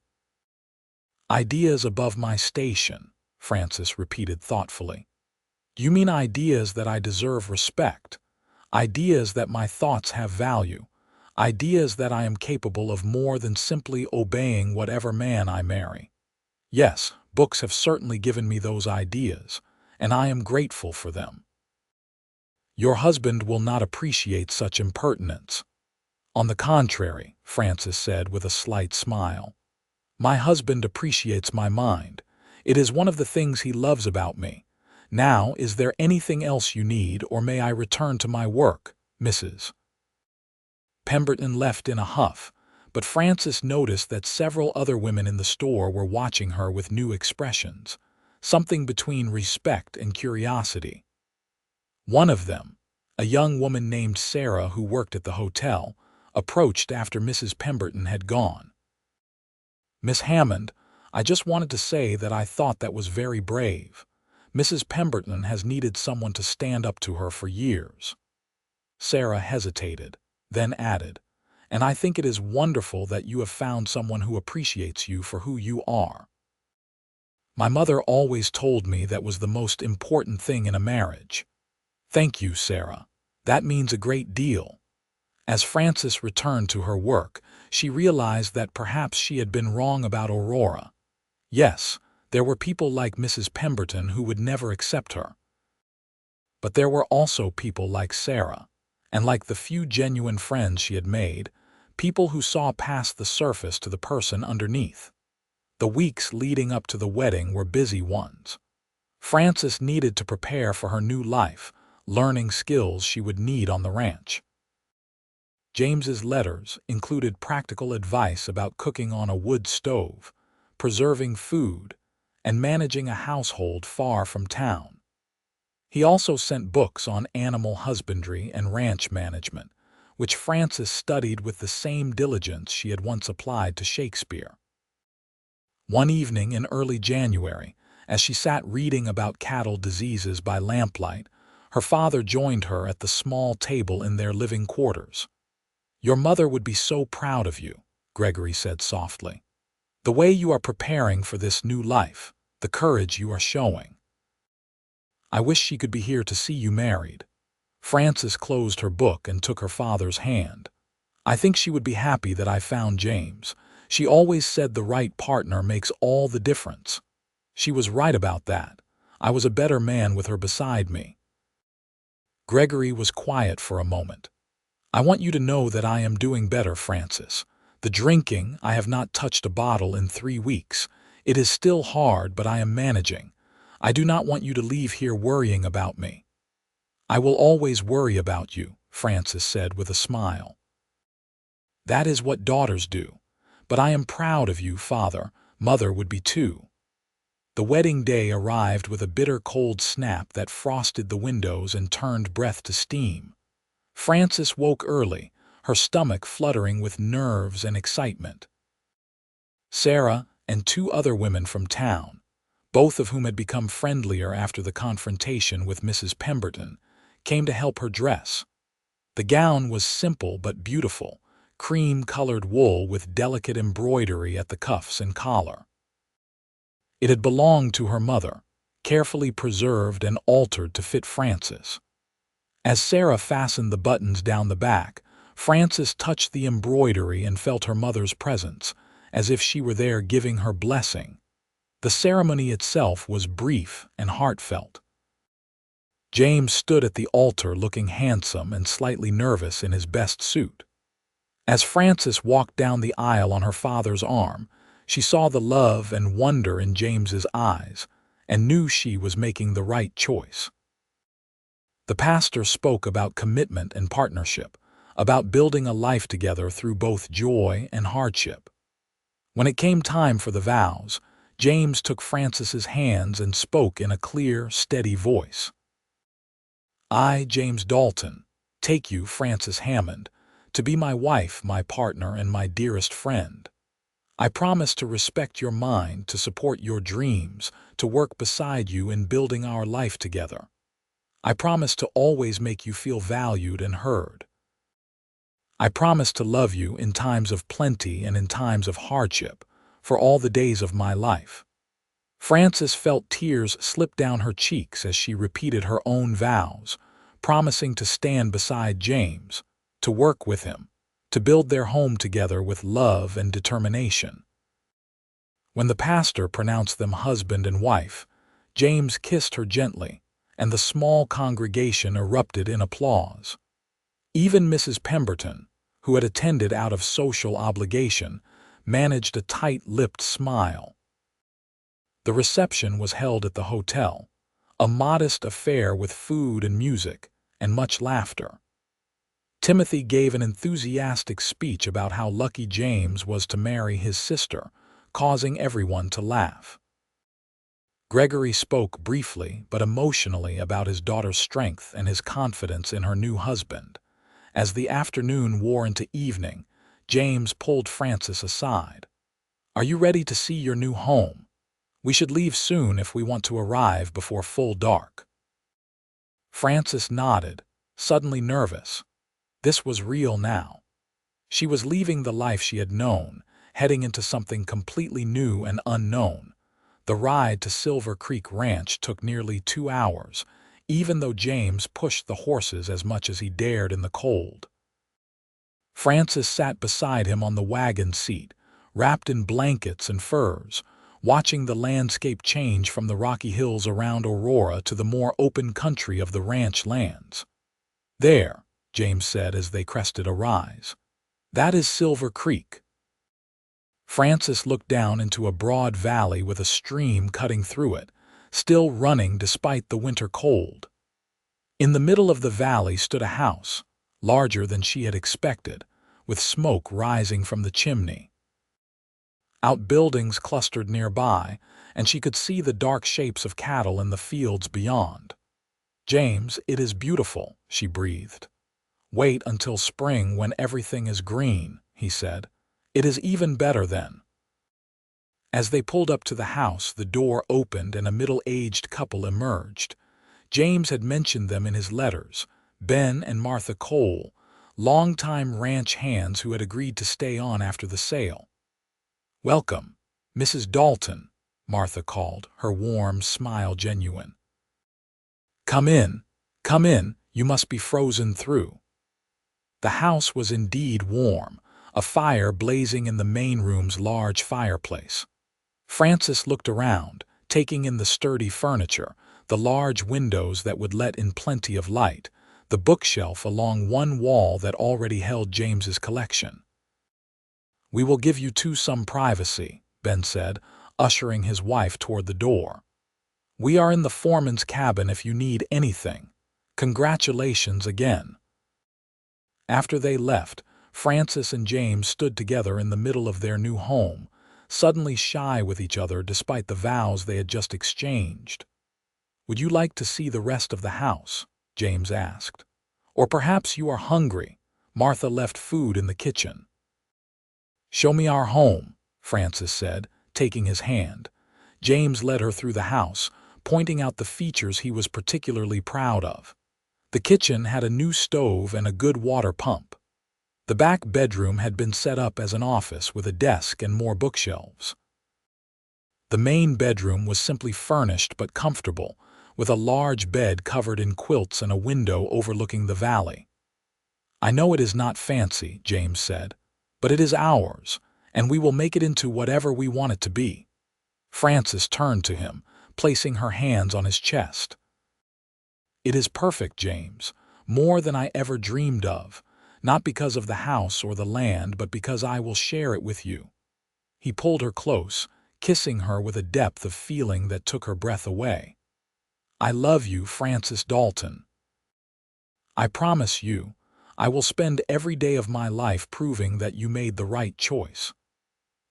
"Ideas above my station," Frances repeated thoughtfully. "You mean ideas that I deserve respect, ideas that my thoughts have value, ideas that I am capable of more than simply obeying whatever man I marry. Yes, books have certainly given me those ideas, and I am grateful for them." "Your husband will not appreciate such impertinence." "On the contrary," Frances said with a slight smile. "My husband appreciates my mind. It is one of the things he loves about me. Now, is there anything else you need, or may I return to my work?" Mrs. Pemberton left in a huff, but Frances noticed that several other women in the store were watching her with new expressions, something between respect and curiosity. One of them, a young woman named Sarah who worked at the hotel, approached after Mrs. Pemberton had gone. "Miss Hammond, I just wanted to say that I thought that was very brave. Mrs. Pemberton has needed someone to stand up to her for years." Sarah hesitated, then added, "And I think it is wonderful that you have found someone who appreciates you for who you are. My mother always told me that was the most important thing in a marriage." "Thank you, Sarah. That means a great deal." As Frances returned to her work, she realized that perhaps she had been wrong about Aurora. Yes, there were people like Mrs. Pemberton who would never accept her. But there were also people like Sarah, and like the few genuine friends she had made, people who saw past the surface to the person underneath. The weeks leading up to the wedding were busy ones. Frances needed to prepare for her new life, learning skills she would need on the ranch. James's letters included practical advice about cooking on a wood stove, preserving food, and managing a household far from town. He also sent books on animal husbandry and ranch management, which Frances studied with the same diligence she had once applied to Shakespeare. One evening in early January, as she sat reading about cattle diseases by lamplight, her father joined her at the small table in their living quarters. "Your mother would be so proud of you," Gregory said softly. "The way you are preparing for this new life, the courage you are showing. I wish she could be here to see you married." Frances closed her book and took her father's hand. "I think she would be happy that I found James. She always said the right partner makes all the difference. She was right about that. I was a better man with her beside me." Gregory was quiet for a moment. "I want you to know that I am doing better, Frances. The drinking, I have not touched a bottle in 3 weeks. It is still hard, but I am managing. I do not want you to leave here worrying about me." "I will always worry about you," Frances said with a smile. "That is what daughters do. But I am proud of you, Father. Mother would be too. The wedding day arrived with a bitter cold snap that frosted the windows and turned breath to steam. Frances woke early, her stomach fluttering with nerves and excitement. Sarah and two other women from town, both of whom had become friendlier after the confrontation with Mrs. Pemberton, came to help her dress. The gown was simple but beautiful, cream-colored wool with delicate embroidery at the cuffs and collar. It had belonged to her mother, carefully preserved and altered to fit Frances. As Sarah fastened the buttons down the back, Frances touched the embroidery and felt her mother's presence, as if she were there giving her blessing. The ceremony itself was brief and heartfelt. James stood at the altar looking handsome and slightly nervous in his best suit. As Frances walked down the aisle on her father's arm, she saw the love and wonder in James's eyes and knew she was making the right choice. The pastor spoke about commitment and partnership, about building a life together through both joy and hardship. When it came time for the vows, James took Frances's hands and spoke in a clear, steady voice. I, James Dalton, take you, Frances Hammond, to be my wife, my partner, and my dearest friend. I promise to respect your mind, to support your dreams, to work beside you in building our life together. I promise to always make you feel valued and heard. I promise to love you in times of plenty and in times of hardship, for all the days of my life. Frances felt tears slip down her cheeks as she repeated her own vows, promising to stand beside James, to work with him, to build their home together with love and determination. When the pastor pronounced them husband and wife, James kissed her gently, and the small congregation erupted in applause. Even Mrs. Pemberton, who had attended out of social obligation, managed a tight-lipped smile. The reception was held at the hotel, a modest affair with food and music and much laughter. Timothy gave an enthusiastic speech about how lucky James was to marry his sister, causing everyone to laugh. Gregory spoke briefly but emotionally about his daughter's strength and his confidence in her new husband. As the afternoon wore into evening, James pulled Frances aside. Are you ready to see your new home? We should leave soon if we want to arrive before full dark. Frances nodded, suddenly nervous. This was real now. She was leaving the life she had known, heading into something completely new and unknown. The ride to Silver Creek Ranch took nearly 2 hours, even though James pushed the horses as much as he dared in the cold. Frances sat beside him on the wagon seat, wrapped in blankets and furs, watching the landscape change from the rocky hills around Aurora to the more open country of the ranch lands. There, James said as they crested a rise. That is Silver Creek. Frances looked down into a broad valley with a stream cutting through it, still running despite the winter cold. In the middle of the valley stood a house, larger than she had expected, with smoke rising from the chimney. Outbuildings clustered nearby, and she could see the dark shapes of cattle in the fields beyond. James, it is beautiful, she breathed. Wait until spring when everything is green, he said. It is even better then. As they pulled up to the house, the door opened and a middle-aged couple emerged. James had mentioned them in his letters, Ben and Martha Cole, longtime ranch hands who had agreed to stay on after the sale. Welcome, Mrs. Dalton, Martha called, her warm smile genuine. Come in, you must be frozen through. The house was indeed warm, a fire blazing in the main room's large fireplace. Frances looked around, taking in the sturdy furniture, the large windows that would let in plenty of light, the bookshelf along one wall that already held James's collection. We will give you two some privacy, Ben said, ushering his wife toward the door. We are in the foreman's cabin if you need anything. Congratulations again. After they left, Frances and James stood together in the middle of their new home, suddenly shy with each other despite the vows they had just exchanged. "Would you like to see the rest of the house?" James asked. "Or perhaps you are hungry. Martha left food in the kitchen." "Show me our home," Francis said, taking his hand. James led her through the house, pointing out the features he was particularly proud of. The kitchen had a new stove and a good water pump. The back bedroom had been set up as an office with a desk and more bookshelves. The main bedroom was simply furnished but comfortable, with a large bed covered in quilts and a window overlooking the valley. "I know it is not fancy," James said, "but it is ours, and we will make it into whatever we want it to be." Frances turned to him, placing her hands on his chest. "It is perfect, James, more than I ever dreamed of, not because of the house or the land, but because I will share it with you." He pulled her close, kissing her with a depth of feeling that took her breath away. "I love you, Francis Dalton. I promise you, I will spend every day of my life proving that you made the right choice."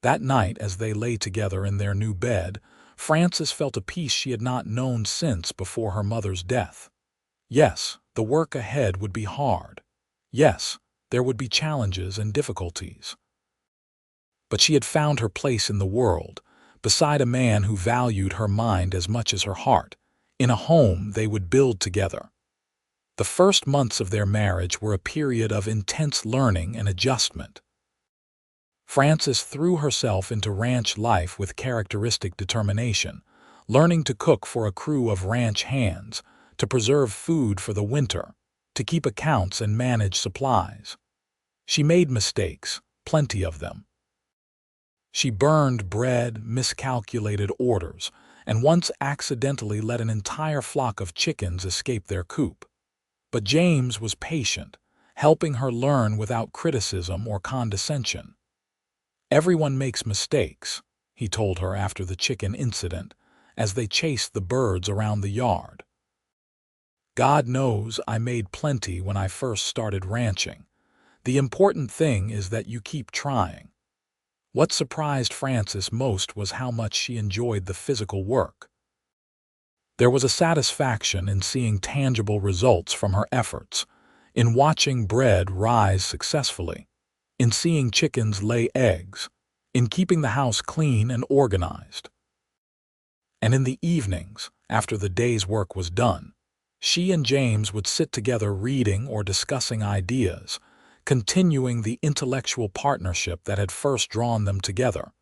That night, as they lay together in their new bed, Frances felt a peace she had not known since before her mother's death. Yes, the work ahead would be hard. Yes, there would be challenges and difficulties. But she had found her place in the world, beside a man who valued her mind as much as her heart, in a home they would build together. The first months of their marriage were a period of intense learning and adjustment. Frances threw herself into ranch life with characteristic determination, learning to cook for a crew of ranch hands, to preserve food for the winter, to keep accounts and manage supplies. She made mistakes, plenty of them. She burned bread, miscalculated orders, and once accidentally let an entire flock of chickens escape their coop. But James was patient, helping her learn without criticism or condescension. "Everyone makes mistakes," he told her after the chicken incident, as they chased the birds around the yard. "God knows I made plenty when I first started ranching. The important thing is that you keep trying." What surprised Frances most was how much she enjoyed the physical work. There was a satisfaction in seeing tangible results from her efforts, in watching bread rise successfully, in seeing chickens lay eggs, in keeping the house clean and organized. And in the evenings, after the day's work was done, she and James would sit together reading or discussing ideas, continuing the intellectual partnership that had first drawn them together.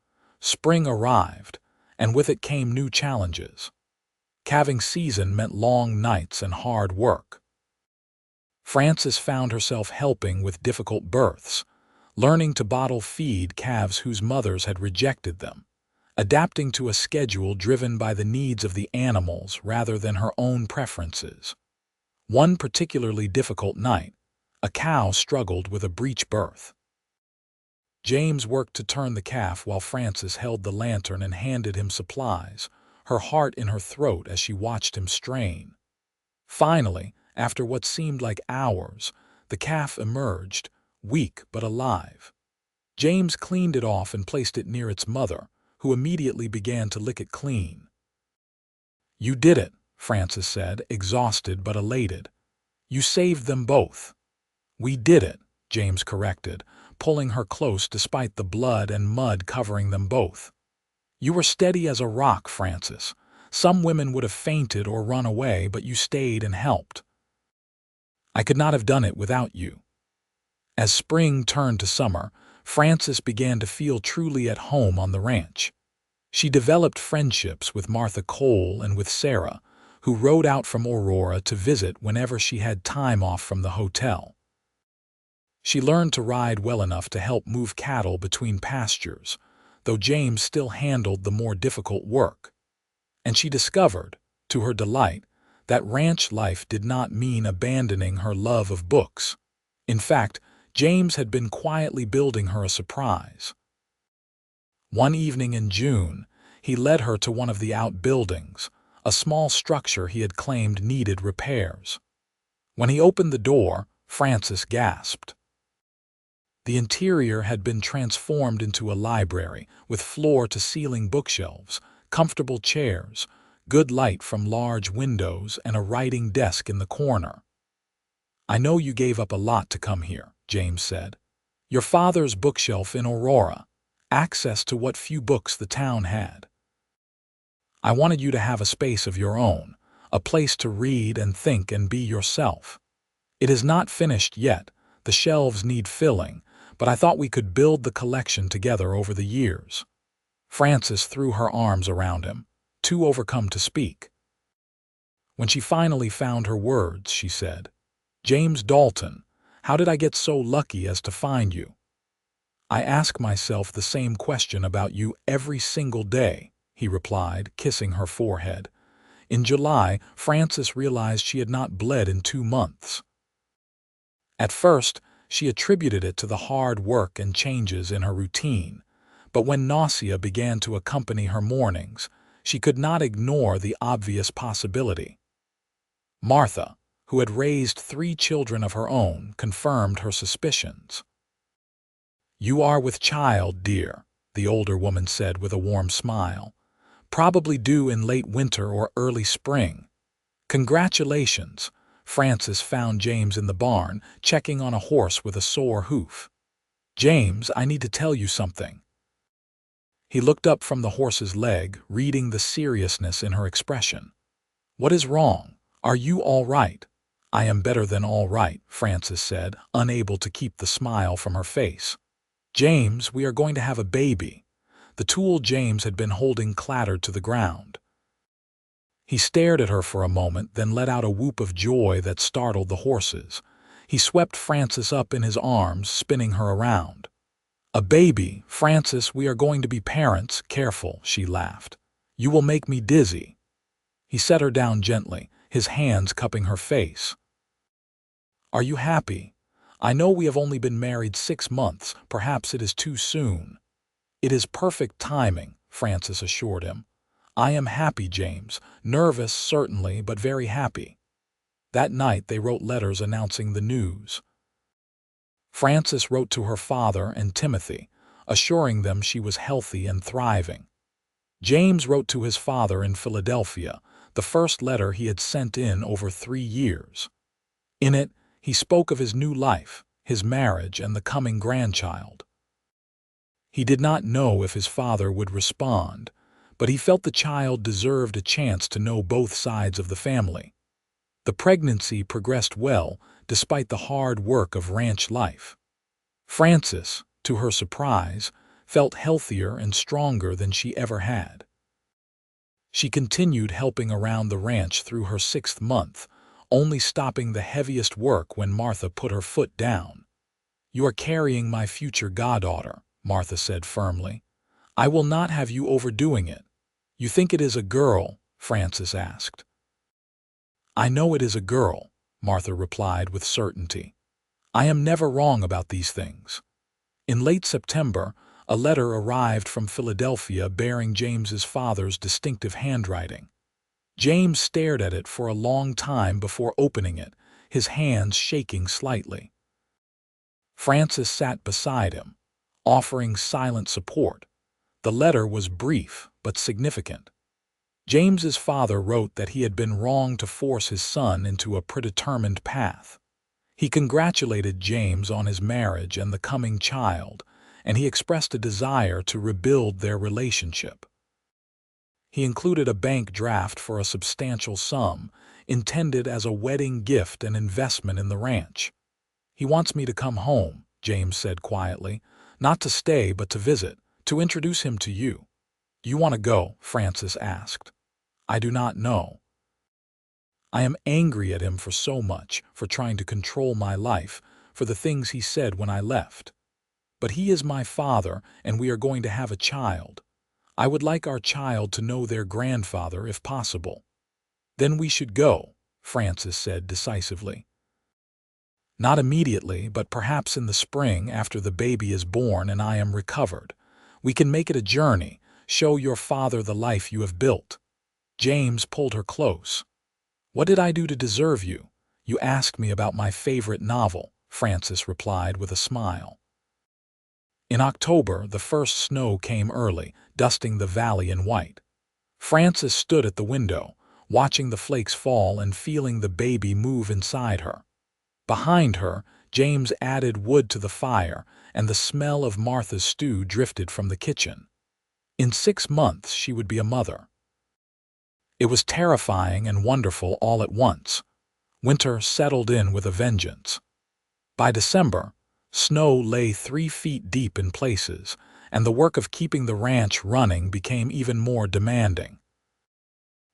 Spring arrived, and with it came new challenges. Calving season meant long nights and hard work. Frances found herself helping with difficult births, learning to bottle feed calves whose mothers had rejected them, adapting to a schedule driven by the needs of the animals rather than her own preferences. One particularly difficult night, a cow struggled with a breech birth. James worked to turn the calf while Frances held the lantern and handed him supplies, her heart in her throat as she watched him strain. Finally, after what seemed like hours, the calf emerged, weak but alive. James cleaned it off and placed it near its mother, who immediately began to lick it clean. "You did it," Frances said, exhausted but elated. "You saved them both." "We did it," James corrected, pulling her close despite the blood and mud covering them both. "You were steady as a rock, Frances. Some women would have fainted or run away, but you stayed and helped. I could not have done it without you." As spring turned to summer, Frances began to feel truly at home on the ranch. She developed friendships with Martha Cole and with Sarah, who rode out from Aurora to visit whenever she had time off from the hotel. She learned to ride well enough to help move cattle between pastures, though James still handled the more difficult work. And she discovered, to her delight, that ranch life did not mean abandoning her love of books. In fact, James had been quietly building her a surprise. One evening in June, he led her to one of the outbuildings, a small structure he had claimed needed repairs. When he opened the door, Frances gasped. The interior had been transformed into a library, with floor-to-ceiling bookshelves, comfortable chairs, good light from large windows, and a writing desk in the corner. "I know you gave up a lot to come here," James said. "Your father's bookshelf in Aurora, access to what few books the town had. I wanted you to have a space of your own, a place to read and think and be yourself. It is not finished yet, the shelves need filling, but I thought we could build the collection together over the years." Frances threw her arms around him, too overcome to speak. When she finally found her words, she said, "James Dalton, how did I get so lucky as to find you? I ask myself the same question about you every single day," he replied, kissing her forehead. In July, Frances realized she had not bled in 2 months. At first, she attributed it to the hard work and changes in her routine, but when nausea began to accompany her mornings, she could not ignore the obvious possibility. Martha, who had raised 3 children of her own, confirmed her suspicions. "You are with child, dear," the older woman said with a warm smile. "Probably due in late winter or early spring. Congratulations." Frances found James in the barn, checking on a horse with a sore hoof. "James, I need to tell you something." He looked up from the horse's leg, reading the seriousness in her expression. "What is wrong? Are you all right?" "I am better than all right," Frances said, unable to keep the smile from her face. "James, we are going to have a baby." The tool James had been holding clattered to the ground. He stared at her for a moment, then let out a whoop of joy that startled the horses. He swept Frances up in his arms, spinning her around. "A baby, Frances, we are going to be parents." "Careful," she laughed. "You will make me dizzy." He set her down gently, his hands cupping her face. "Are you happy? I know we have only been married 6 months, perhaps it is too soon." "It is perfect timing," Frances assured him. "I am happy, James. Nervous, certainly, but very happy." That night they wrote letters announcing the news. Frances wrote to her father and Timothy, assuring them she was healthy and thriving. James wrote to his father in Philadelphia, the first letter he had sent in over 3 years. In it, he spoke of his new life, his marriage, and the coming grandchild. He did not know if his father would respond, but he felt the child deserved a chance to know both sides of the family. The pregnancy progressed well, despite the hard work of ranch life. Frances, to her surprise, felt healthier and stronger than she ever had. She continued helping around the ranch through her 6th month, only stopping the heaviest work when Martha put her foot down. "You are carrying my future goddaughter," Martha said firmly. "I will not have you overdoing it." "You think it is a girl?" Frances asked. "I know it is a girl," Martha replied with certainty. "I am never wrong about these things." In late September, a letter arrived from Philadelphia bearing James's father's distinctive handwriting. James stared at it for a long time before opening it, his hands shaking slightly. Frances sat beside him, offering silent support. The letter was brief but significant. James's father wrote that he had been wrong to force his son into a predetermined path. He congratulated James on his marriage and the coming child, and he expressed a desire to rebuild their relationship. He included a bank draft for a substantial sum, intended as a wedding gift and investment in the ranch. "He wants me to come home," James said quietly, "not to stay but to visit, to introduce him to you." "Do you want to go?" Frances asked. "I do not know. I am angry at him for so much, for trying to control my life, for the things he said when I left. But he is my father, and we are going to have a child. I would like our child to know their grandfather if possible." "Then we should go," Frances said decisively. "Not immediately, but perhaps in the spring after the baby is born and I am recovered. We can make it a journey, show your father the life you have built." James pulled her close. "What did I do to deserve you? You asked me about my favorite novel," Frances replied with a smile. In October, the first snow came early, dusting the valley in white. Frances stood at the window, watching the flakes fall and feeling the baby move inside her. Behind her, James added wood to the fire, and the smell of Martha's stew drifted from the kitchen. In 6 months, she would be a mother. It was terrifying and wonderful all at once. Winter settled in with a vengeance. By December, snow lay 3 feet deep in places, and the work of keeping the ranch running became even more demanding.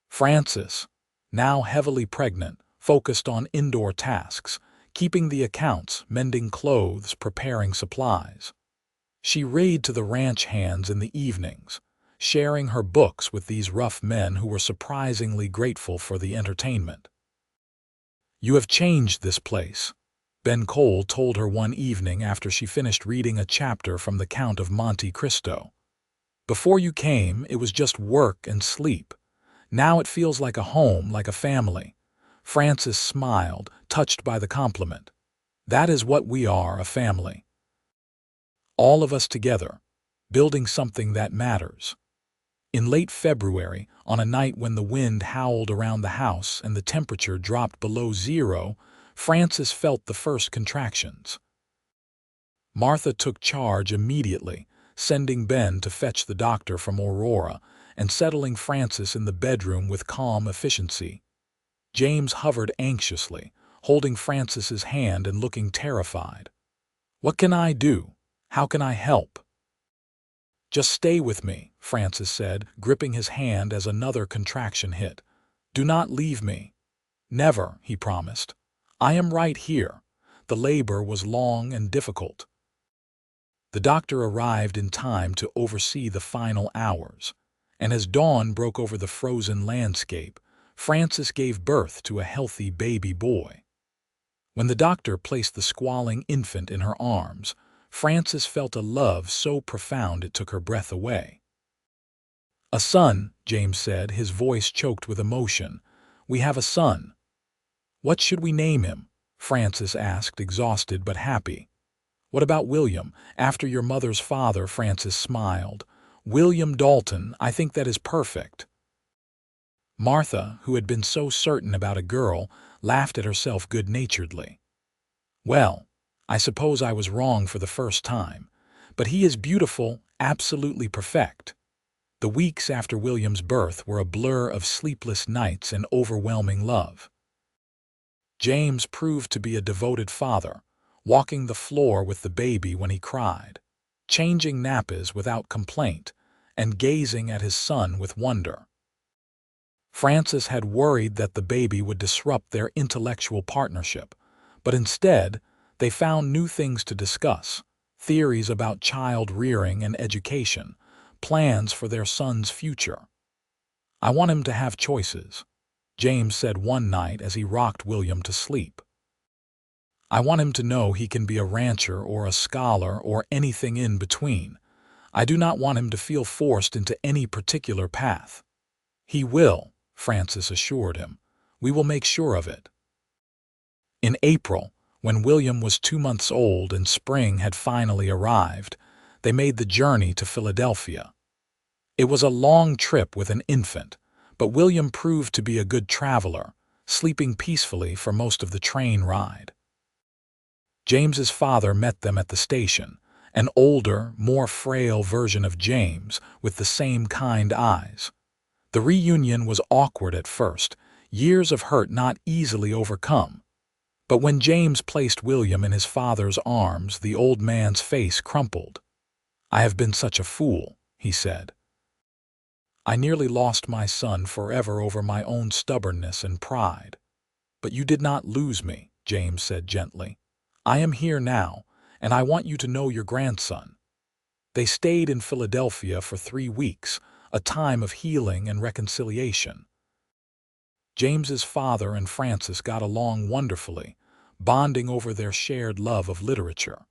Frances, now heavily pregnant, focused on indoor tasks, keeping the accounts, mending clothes, preparing supplies. She rode to the ranch hands in the evenings, sharing her books with these rough men who were surprisingly grateful for the entertainment. "You have changed this place," Ben Cole told her one evening after she finished reading a chapter from the Count of Monte Cristo. "Before you came, it was just work and sleep. Now it feels like a home, like a family." Frances smiled, touched by the compliment. "That is what we are, a family. All of us together, building something that matters." In late February, on a night when the wind howled around the house and the temperature dropped below zero, Frances felt the first contractions. Martha took charge immediately, sending Ben to fetch the doctor from Aurora and settling Frances in the bedroom with calm efficiency. James hovered anxiously, holding Frances's hand and looking terrified. "What can I do? How can I help?" "Just stay with me," Frances said, gripping his hand as another contraction hit. "Do not leave me." "Never," he promised. "I am right here." The labor was long and difficult. The doctor arrived in time to oversee the final hours, and as dawn broke over the frozen landscape, Frances gave birth to a healthy baby boy. When the doctor placed the squalling infant in her arms, Frances felt a love so profound it took her breath away. "A son," James said, his voice choked with emotion. "We have a son." "What should we name him?" Frances asked, exhausted but happy. "What about William, after your mother's father?" Frances smiled. "William Dalton, I think that is perfect." Martha, who had been so certain about a girl, laughed at herself good-naturedly. "Well, I suppose I was wrong for the first time, but he is beautiful, absolutely perfect." The weeks after William's birth were a blur of sleepless nights and overwhelming love. James proved to be a devoted father, walking the floor with the baby when he cried, changing nappies without complaint, and gazing at his son with wonder. Frances had worried that the baby would disrupt their intellectual partnership, but instead, they found new things to discuss: theories about child rearing and education, plans for their son's future. "I want him to have choices," James said one night as he rocked William to sleep. "I want him to know he can be a rancher or a scholar or anything in between. I do not want him to feel forced into any particular path." "He will," Frances assured him. "We will make sure of it." In April, when William was 2 months old and spring had finally arrived, they made the journey to Philadelphia. It was a long trip with an infant, but William proved to be a good traveler, sleeping peacefully for most of the train ride. James's father met them at the station, an older, more frail version of James with the same kind eyes. The reunion was awkward at first, years of hurt not easily overcome. But when James placed William in his father's arms, the old man's face crumpled. "I have been such a fool," he said. "I nearly lost my son forever over my own stubbornness and pride." "But you did not lose me," James said gently. "I am here now, and I want you to know your grandson." They stayed in Philadelphia for 3 weeks, a time of healing and reconciliation. James's father and Frances got along wonderfully, bonding over their shared love of literature.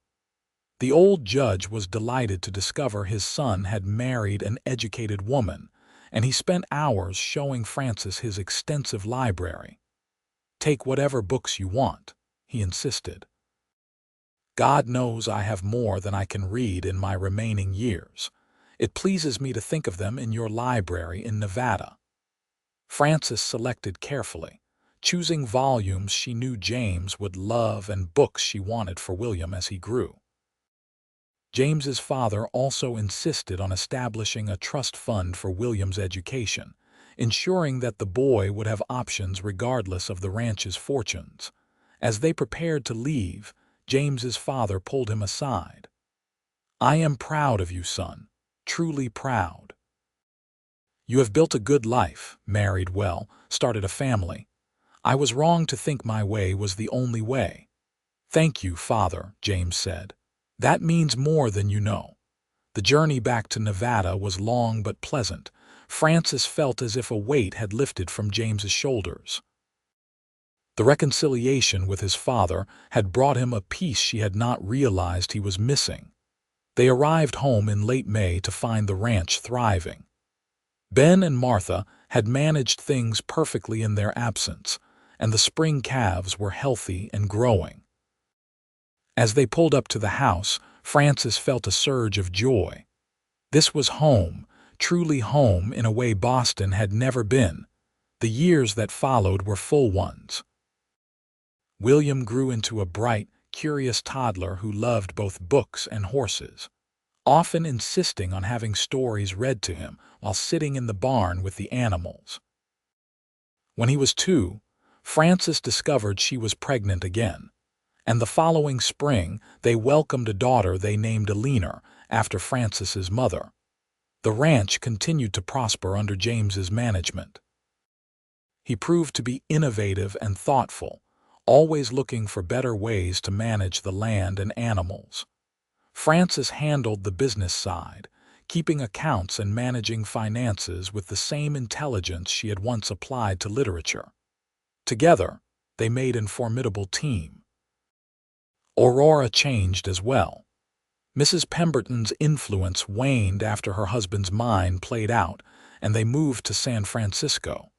The old judge was delighted to discover his son had married an educated woman, and he spent hours showing Frances his extensive library. "Take whatever books you want," he insisted. God knows I have more than I can read in my remaining years. It pleases me to think of them in your library in Nevada." Frances selected carefully, choosing volumes she knew James would love and books she wanted for William as he grew. James's father also insisted on establishing a trust fund for William's education, ensuring that the boy would have options regardless of the ranch's fortunes. As they prepared to leave, James's father pulled him aside. "I am proud of you, son, truly proud. You have built a good life, married well, started a family. I was wrong to think my way was the only way." "Thank you, Father," James said. "That means more than you know." The journey back to Nevada was long but pleasant. Frances felt as if a weight had lifted from James's shoulders. The reconciliation with his father had brought him a peace she had not realized he was missing. They arrived home in late May to find the ranch thriving. Ben and Martha had managed things perfectly in their absence, and the spring calves were healthy and growing. As they pulled up to the house, Frances felt a surge of joy. This was home, truly home in a way Boston had never been. The years that followed were full ones. William grew into a bright, curious toddler who loved both books and horses, often insisting on having stories read to him while sitting in the barn with the animals. When he was 2, Frances discovered she was pregnant again, and the following spring they welcomed a daughter they named Alina after Frances's mother. The ranch continued to prosper under James's management. He proved to be innovative and thoughtful, always looking for better ways to manage the land and animals. Frances handled the business side, keeping accounts and managing finances with the same intelligence she had once applied to literature. Together, they made a formidable team. Aurora changed as well. Mrs. Pemberton's influence waned after her husband's mind played out, and they moved to San Francisco.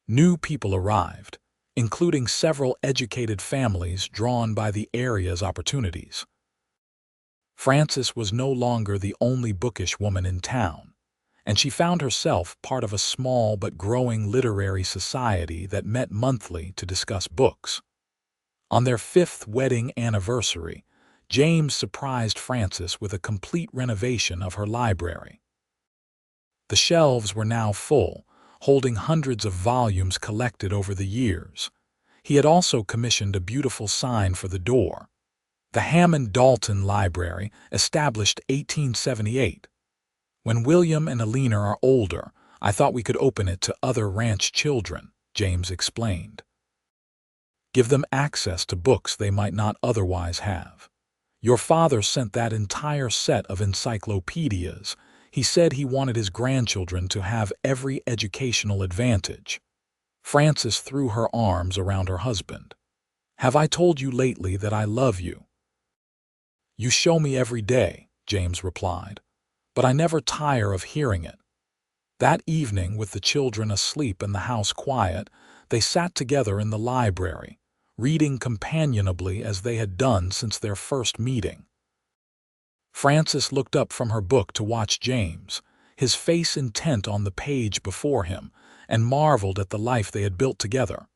New people arrived, including several educated families drawn by the area's opportunities. Frances was no longer the only bookish woman in town, and she found herself part of a small but growing literary society that met monthly to discuss books. On their 5th wedding anniversary, James surprised Frances with a complete renovation of her library. The shelves were now full, holding hundreds of volumes collected over the years. He had also commissioned a beautiful sign for the door. The Hammond Dalton Library, established 1878. "When William and Alina are older, I thought we could open it to other ranch children," James explained. "Give them access to books they might not otherwise have. Your father sent that entire set of encyclopedias. He said he wanted his grandchildren to have every educational advantage." Frances threw her arms around her husband. "Have I told you lately that I love you?" "You show me every day," James replied, "but I never tire of hearing it." That evening, with the children asleep and the house quiet, they sat together in the library, reading companionably as they had done since their first meeting. Frances looked up from her book to watch James, his face intent on the page before him, and marveled at the life they had built together.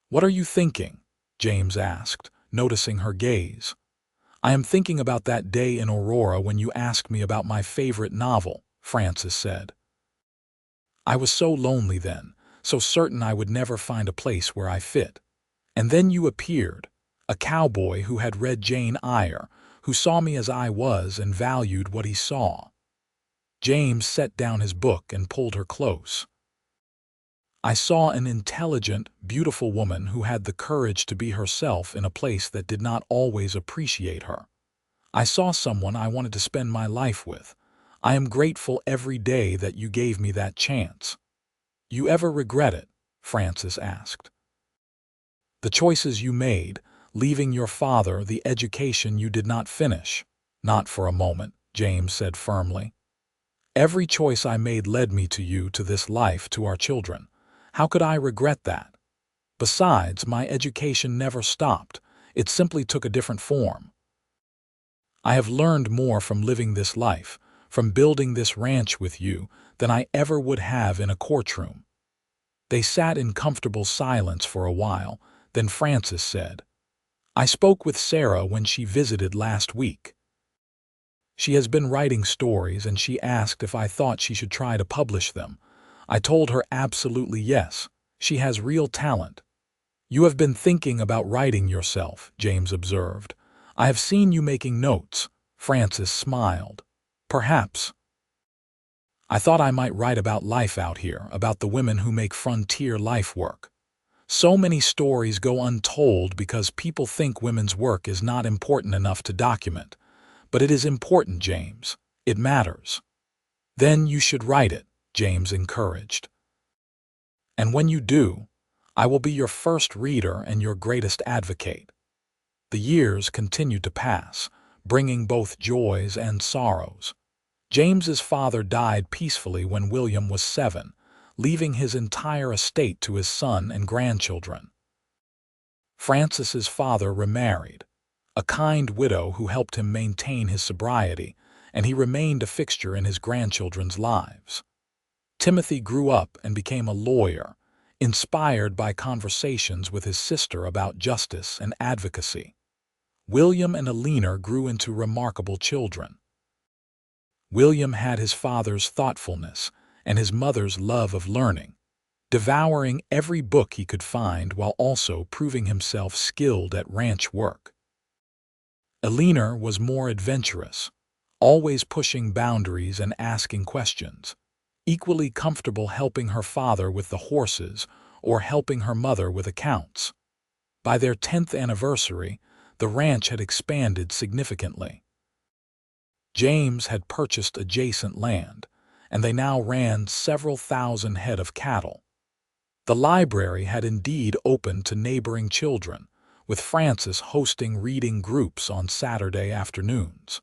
"What are you thinking?" James asked, noticing her gaze. "I am thinking about that day in Aurora when you asked me about my favorite novel," Frances said. "I was so lonely then, so certain I would never find a place where I fit. And then you appeared, a cowboy who had read Jane Eyre, who saw me as I was and valued what he saw." James set down his book and pulled her close. "I saw an intelligent, beautiful woman who had the courage to be herself in a place that did not always appreciate her. I saw someone I wanted to spend my life with. I am grateful every day that you gave me that chance." "You ever regret it?" Frances asked. "The choices you made, leaving your father, the education you did not finish." "Not for a moment," James said firmly. "Every choice I made led me to you, to this life, to our children. How could I regret that? Besides, my education never stopped. It simply took a different form. I have learned more from living this life, from building this ranch with you, than I ever would have in a courtroom." They sat in comfortable silence for a while, then Frances said, "I spoke with Sarah when she visited last week. She has been writing stories and she asked if I thought she should try to publish them. I told her absolutely yes. She has real talent." "You have been thinking about writing yourself," James observed. "I have seen you making notes." Frances smiled. "Perhaps. I thought I might write about life out here, about the women who make frontier life work. So many stories go untold because people think women's work is not important enough to document. But it is important, James. It matters." "Then you should write it," James encouraged. "And when you do, I will be your first reader and your greatest advocate." The years continued to pass, bringing both joys and sorrows. James's father died peacefully when William was 7, leaving his entire estate to his son and grandchildren. Frances's father remarried, a kind widow who helped him maintain his sobriety, and he remained a fixture in his grandchildren's lives. Timothy grew up and became a lawyer, inspired by conversations with his sister about justice and advocacy. William and Alina grew into remarkable children. William had his father's thoughtfulness and his mother's love of learning, devouring every book he could find while also proving himself skilled at ranch work. Alina was more adventurous, always pushing boundaries and asking questions, equally comfortable helping her father with the horses or helping her mother with accounts. By their 10th anniversary, the ranch had expanded significantly. James had purchased adjacent land, and they now ran several thousand head of cattle. The library had indeed opened to neighboring children, with Frances hosting reading groups on Saturday afternoons.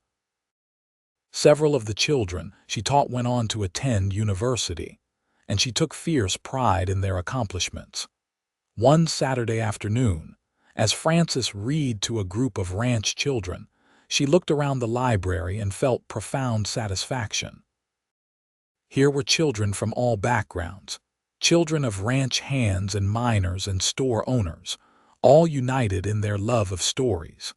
Several of the children she taught went on to attend university, and she took fierce pride in their accomplishments. One Saturday afternoon, as Frances read to a group of ranch children, she looked around the library and felt profound satisfaction. Here were children from all backgrounds, children of ranch hands and miners and store owners, all united in their love of stories.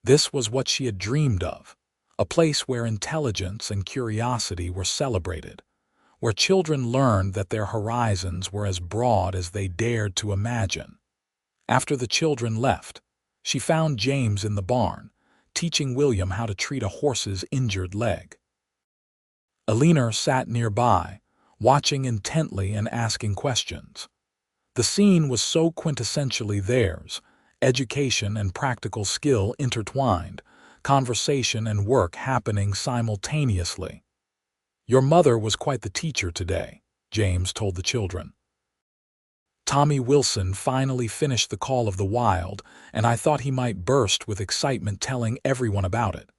This was what she had dreamed of, a place where intelligence and curiosity were celebrated, where children learned that their horizons were as broad as they dared to imagine. After the children left, she found James in the barn, teaching William how to treat a horse's injured leg. Alina sat nearby, watching intently and asking questions. The scene was so quintessentially theirs, education and practical skill intertwined, conversation and work happening simultaneously. "Your mother was quite the teacher today," James told the children. "Tommy Wilson finally finished The Call of the Wild, and I thought he might burst with excitement telling everyone about it."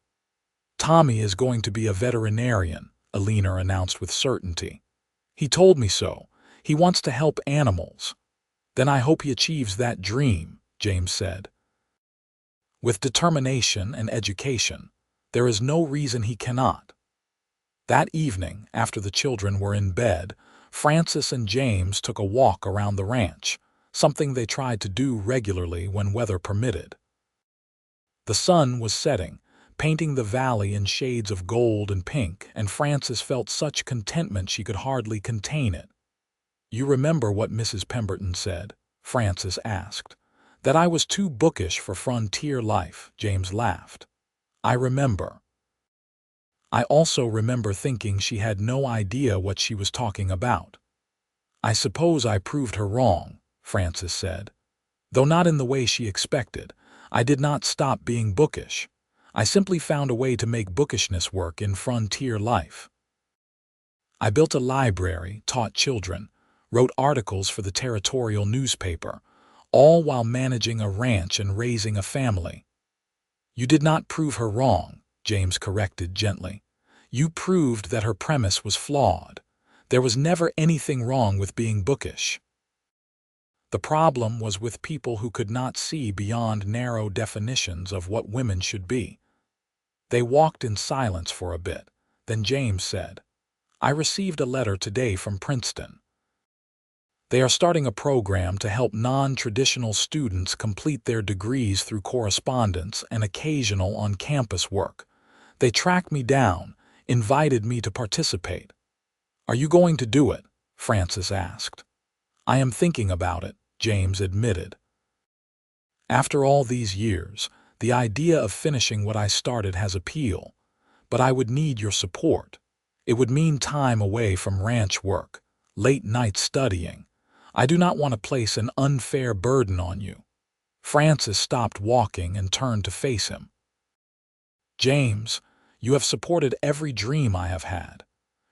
"Tommy is going to be a veterinarian," Alina announced with certainty. "He told me so. He wants to help animals." "Then I hope he achieves that dream," James said. "With determination and education, there is no reason he cannot." That evening, after the children were in bed, Frances and James took a walk around the ranch, something they tried to do regularly when weather permitted. The sun was setting, painting the valley in shades of gold and pink, and Frances felt such contentment she could hardly contain it. "You remember what Mrs. Pemberton said?" Frances asked. "That I was too bookish for frontier life," James laughed. "I remember. I also remember thinking she had no idea what she was talking about." "I suppose I proved her wrong," Frances said. "Though not in the way she expected. I did not stop being bookish. I simply found a way to make bookishness work in frontier life. I built a library, taught children, wrote articles for the territorial newspaper, all while managing a ranch and raising a family." "You did not prove her wrong," James corrected gently. "You proved that her premise was flawed. There was never anything wrong with being bookish. The problem was with people who could not see beyond narrow definitions of what women should be." They walked in silence for a bit. Then James said, "I received a letter today from Princeton. They are starting a program to help non-traditional students complete their degrees through correspondence and occasional on-campus work. They tracked me down, invited me to participate." "Are you going to do it?" Frances asked. "I am thinking about it," James admitted. "After all these years, the idea of finishing what I started has appeal, but I would need your support. It would mean time away from ranch work, late night studying. I do not want to place an unfair burden on you." Frances stopped walking and turned to face him. "James, you have supported every dream I have had.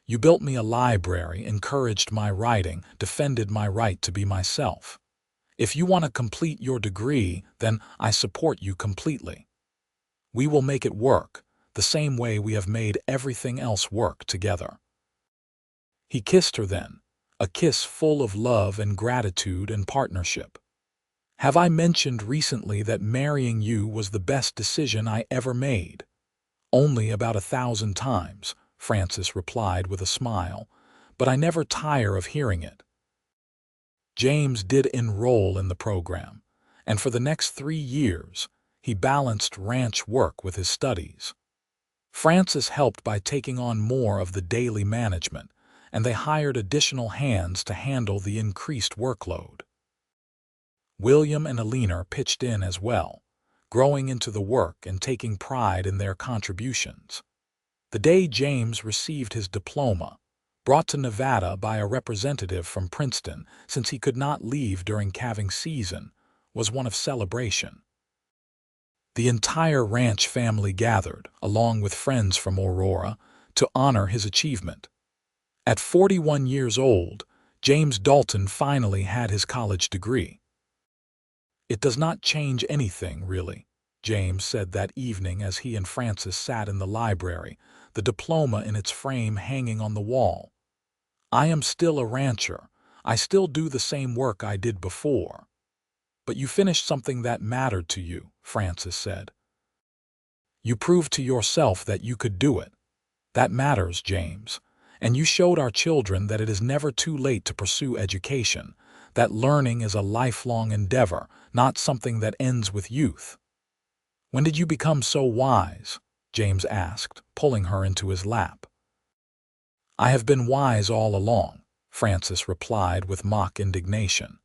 You built me a library, encouraged my writing, defended my right to be myself. If you want to complete your degree, then I support you completely. We will make it work, the same way we have made everything else work together." He kissed her then, a kiss full of love and gratitude and partnership. "Have I mentioned recently that marrying you was the best decision I ever made?" "Only about 1,000 times," Frances replied with a smile, "but I never tire of hearing it." James did enroll in the program, and for the next 3 years, he balanced ranch work with his studies. Frances helped by taking on more of the daily management, and they hired additional hands to handle the increased workload. William and Eleanor pitched in as well, growing into the work and taking pride in their contributions. The day James received his diploma, brought to Nevada by a representative from Princeton since he could not leave during calving season, was one of celebration. The entire ranch family gathered, along with friends from Aurora, to honor his achievement. At 41 years old, James Dalton finally had his college degree. "It does not change anything, really," James said that evening as he and Frances sat in the library, the diploma in its frame hanging on the wall. "I am still a rancher. I still do the same work I did before." "But you finished something that mattered to you," Frances said. "You proved to yourself that you could do it. That matters, James. And you showed our children that it is never too late to pursue education, that learning is a lifelong endeavor, not something that ends with youth." "When did you become so wise?" James asked, pulling her into his lap. "I have been wise all along," Frances replied with mock indignation.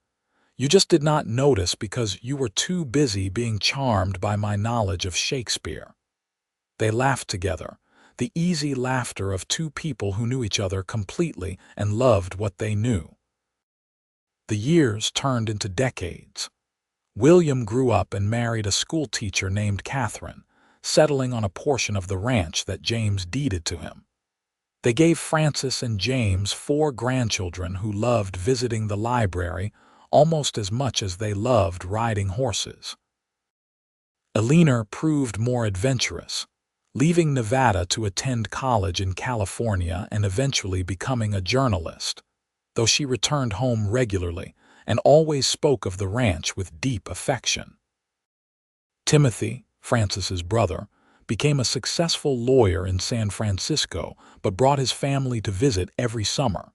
"You just did not notice because you were too busy being charmed by my knowledge of Shakespeare." They laughed together, the easy laughter of two people who knew each other completely and loved what they knew. The years turned into decades. William grew up and married a schoolteacher named Catherine, settling on a portion of the ranch that James deeded to him. They gave Frances and James 4 grandchildren who loved visiting the library almost as much as they loved riding horses. Eleanor proved more adventurous, leaving Nevada to attend college in California and eventually becoming a journalist, though she returned home regularly and always spoke of the ranch with deep affection. Timothy, Frances's brother, became a successful lawyer in San Francisco but brought his family to visit every summer.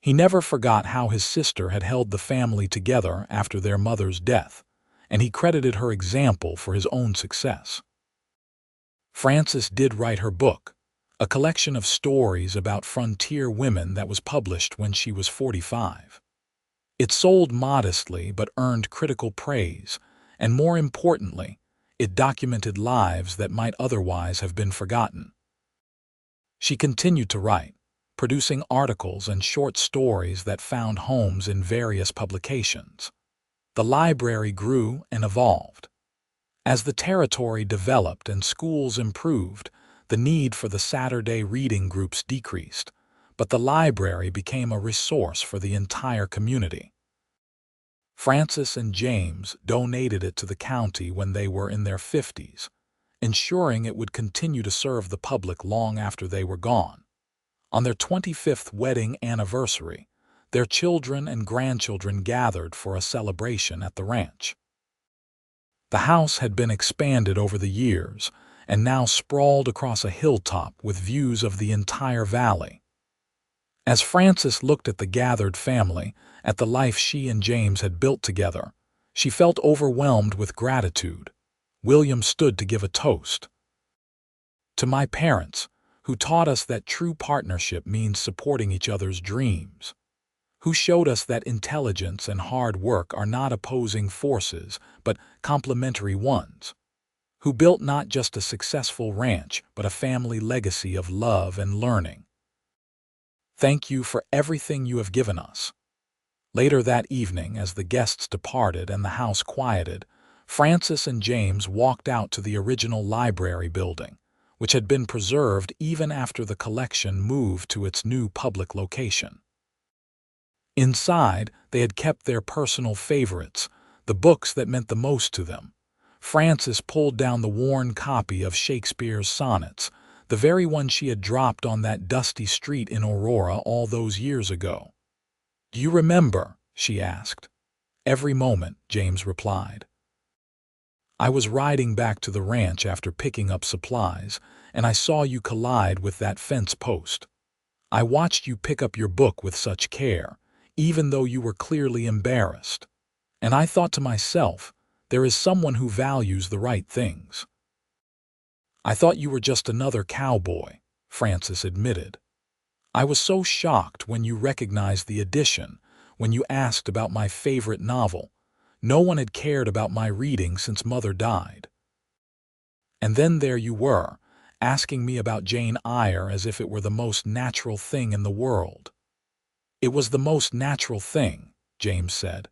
He never forgot how his sister had held the family together after their mother's death, and he credited her example for his own success. Frances did write her book, a collection of stories about frontier women that was published when she was 45. It sold modestly but earned critical praise, and more importantly, it documented lives that might otherwise have been forgotten. She continued to write, producing articles and short stories that found homes in various publications. The library grew and evolved. As the territory developed and schools improved, the need for the Saturday reading groups decreased, but the library became a resource for the entire community. Frances and James donated it to the county when they were in their 50s, ensuring it would continue to serve the public long after they were gone. On their 25th wedding anniversary, their children and grandchildren gathered for a celebration at the ranch. The house had been expanded over the years, and now sprawled across a hilltop with views of the entire valley. As Frances looked at the gathered family, at the life she and James had built together, she felt overwhelmed with gratitude. William stood to give a toast. "To my parents, who taught us that true partnership means supporting each other's dreams. Who showed us that intelligence and hard work are not opposing forces, but complementary ones. Who built not just a successful ranch, but a family legacy of love and learning. Thank you for everything you have given us." Later that evening, as the guests departed and the house quieted, Frances and James walked out to the original library building, which had been preserved even after the collection moved to its new public location. Inside, they had kept their personal favorites, the books that meant the most to them. Frances pulled down the worn copy of Shakespeare's sonnets, the very one she had dropped on that dusty street in Aurora all those years ago. "Do you remember?" she asked. "Every moment," James replied. "I was riding back to the ranch after picking up supplies, and I saw you collide with that fence post. I watched you pick up your book with such care, even though you were clearly embarrassed. And I thought to myself, there is someone who values the right things." "I thought you were just another cowboy," Frances admitted. "I was so shocked when you recognized the edition, when you asked about my favorite novel. No one had cared about my reading since Mother died. And then there you were, asking me about Jane Eyre as if it were the most natural thing in the world." "It was the most natural thing," James said.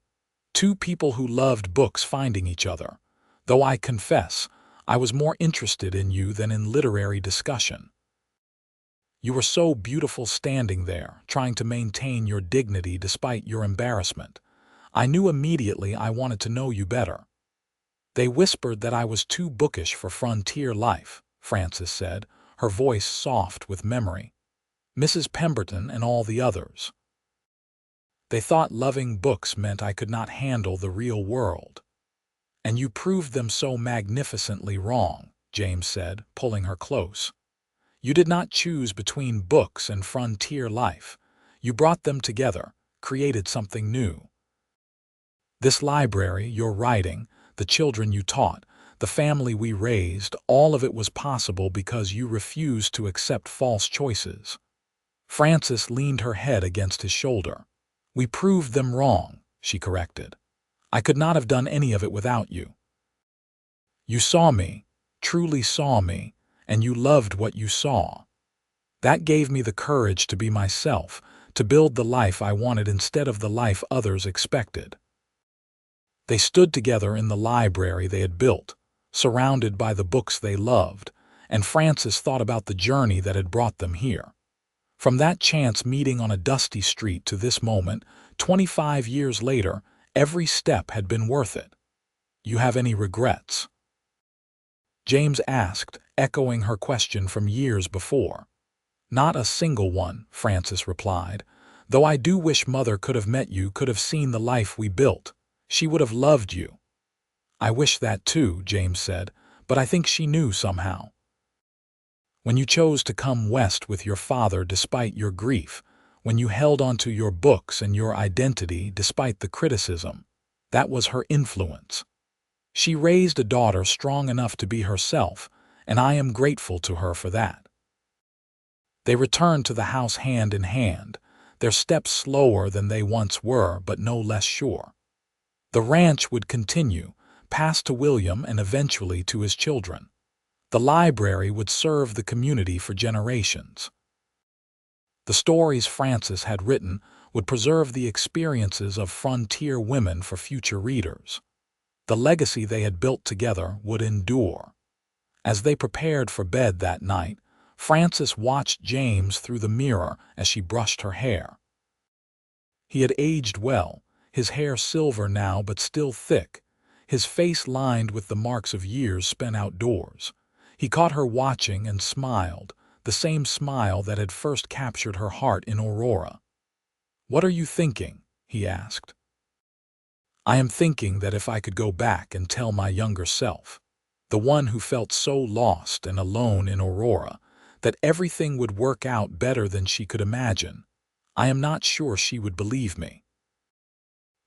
"Two people who loved books finding each other, though I confess, I was more interested in you than in literary discussion. You were so beautiful standing there, trying to maintain your dignity despite your embarrassment. I knew immediately I wanted to know you better." "They whispered that I was too bookish for frontier life," Frances said, her voice soft with memory. "Mrs. Pemberton and all the others. They thought loving books meant I could not handle the real world. And you proved them so magnificently wrong," James said, pulling her close. "You did not choose between books and frontier life. You brought them together, created something new. This library, your writing, the children you taught, the family we raised, all of it was possible because you refused to accept false choices." Frances leaned her head against his shoulder. "We proved them wrong," she corrected. "I could not have done any of it without you. You saw me, truly saw me, and you loved what you saw. That gave me the courage to be myself, to build the life I wanted instead of the life others expected." They stood together in the library they had built, surrounded by the books they loved, and Frances thought about the journey that had brought them here. From that chance meeting on a dusty street to this moment, 25 years later, every step had been worth it. "You have any regrets?" James asked, echoing her question from years before. "Not a single one," Frances replied, "though I do wish Mother could have met you, could have seen the life we built. She would have loved you." "I wish that too," James said, "but I think she knew somehow. When you chose to come west with your father despite your grief, when you held onto your books and your identity despite the criticism, that was her influence. She raised a daughter strong enough to be herself, and I am grateful to her for that." They returned to the house hand in hand, their steps slower than they once were, but no less sure. The ranch would continue, passed to William and eventually to his children. The library would serve the community for generations. The stories Frances had written would preserve the experiences of frontier women for future readers. The legacy they had built together would endure. As they prepared for bed that night, Frances watched James through the mirror as she brushed her hair. He had aged well, his hair silver now but still thick, his face lined with the marks of years spent outdoors. He caught her watching and smiled, the same smile that had first captured her heart in Aurora. "What are you thinking?" he asked. "I am thinking that if I could go back and tell my younger self." the one who felt so lost and alone in Aurora that everything would work out better than she could imagine. I am not sure she would believe me.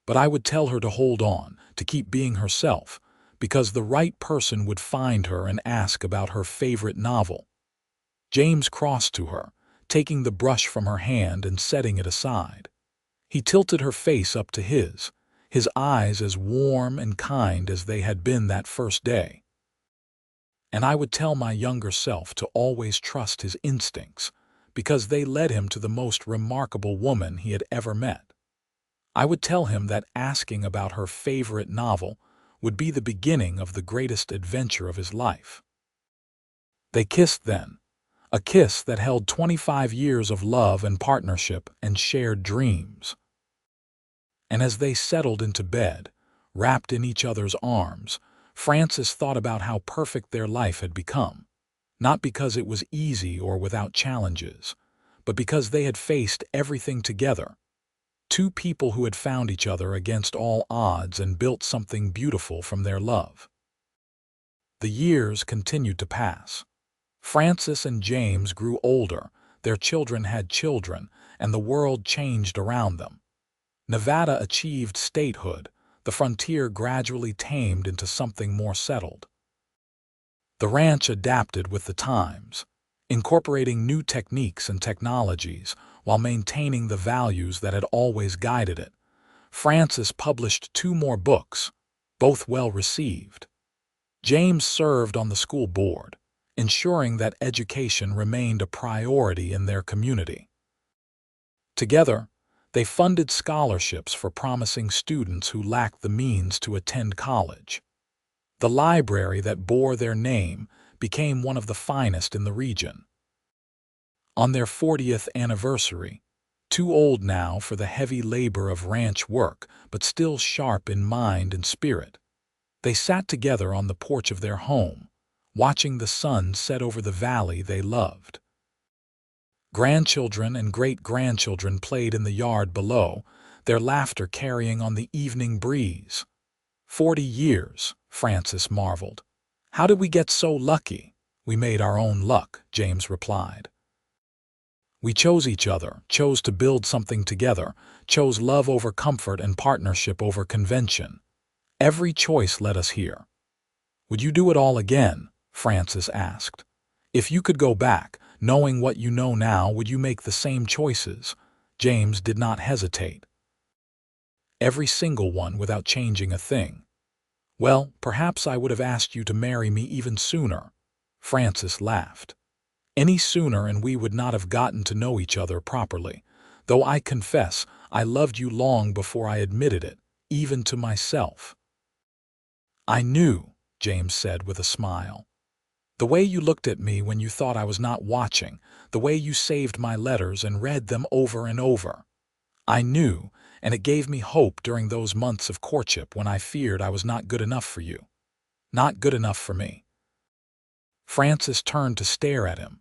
But I would tell her to hold on, to keep being herself, because the right person would find her and ask about her favorite novel. James crossed to her, taking the brush from her hand and setting it aside. He tilted her face up to his eyes as warm and kind as they had been that first day. And I would tell my younger self to always trust his instincts, because they led him to the most remarkable woman he had ever met. I would tell him that asking about her favorite novel would be the beginning of the greatest adventure of his life. They kissed then, a kiss that held 25 years of love and partnership and shared dreams. And as they settled into bed, wrapped in each other's arms, Frances thought about how perfect their life had become, not because it was easy or without challenges, but because they had faced everything together. Two people who had found each other against all odds and built something beautiful from their love. The years continued to pass. Frances and James grew older, their children had children, and the world changed around them. Nevada achieved statehood, the frontier gradually tamed into something more settled. The ranch adapted with the times, incorporating new techniques and technologies while maintaining the values that had always guided it. Frances published 2 more books, both well received. James served on the school board, ensuring that education remained a priority in their community. Together, they funded scholarships for promising students who lacked the means to attend college. The library that bore their name became one of the finest in the region. On their 40th anniversary, too old now for the heavy labor of ranch work, but still sharp in mind and spirit, they sat together on the porch of their home, watching the sun set over the valley they loved. Grandchildren and great-grandchildren played in the yard below, their laughter carrying on the evening breeze. 40 years, Frances marveled. How did we get so lucky? We made our own luck, James replied. We chose each other, chose to build something together, chose love over comfort and partnership over convention. Every choice led us here. Would you do it all again? Frances asked. If you could go back, knowing what you know now, would you make the same choices? James did not hesitate. Every single one without changing a thing. Well, perhaps I would have asked you to marry me even sooner. Frances laughed. Any sooner and we would not have gotten to know each other properly, though I confess I loved you long before I admitted it, even to myself. I knew, James said with a smile. The way you looked at me when you thought I was not watching, the way you saved my letters and read them over and over. I knew, and it gave me hope during those months of courtship when I feared I was not good enough for you. Not good enough for me. Frances turned to stare at him.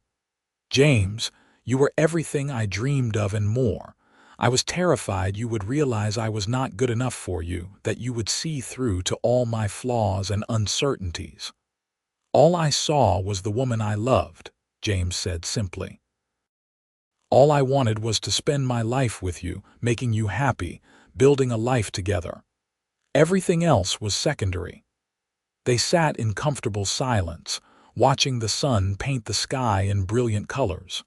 James, you were everything I dreamed of and more. I was terrified you would realize I was not good enough for you, that you would see through to all my flaws and uncertainties. All I saw was the woman I loved, James said simply. All I wanted was to spend my life with you, making you happy, building a life together. Everything else was secondary. They sat in comfortable silence, watching the sun paint the sky in brilliant colors.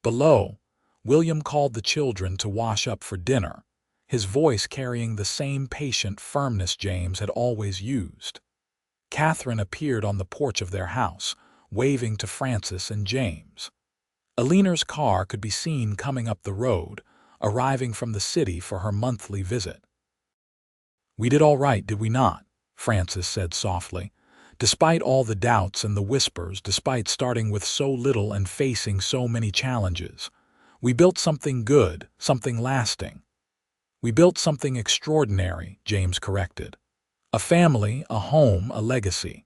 Below, William called the children to wash up for dinner, his voice carrying the same patient firmness James had always used. Catherine appeared on the porch of their house, waving to Frances and James. Eleanor's car could be seen coming up the road, arriving from the city for her monthly visit. We did all right, did we not? Frances said softly. Despite all the doubts and the whispers, despite starting with so little and facing so many challenges, we built something good, something lasting. We built something extraordinary, James corrected. A family, a home, a legacy.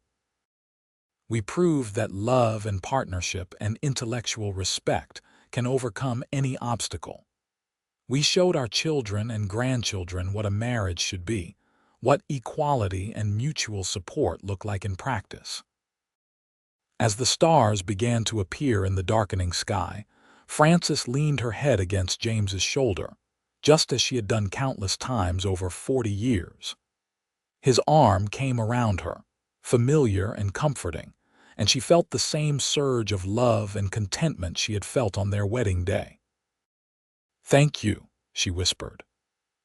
We proved that love and partnership and intellectual respect can overcome any obstacle. We showed our children and grandchildren what a marriage should be, what equality and mutual support look like in practice. As the stars began to appear in the darkening sky, Frances leaned her head against James's shoulder, just as she had done countless times over 40 years. His arm came around her, familiar and comforting, and she felt the same surge of love and contentment she had felt on their wedding day. "Thank you," she whispered,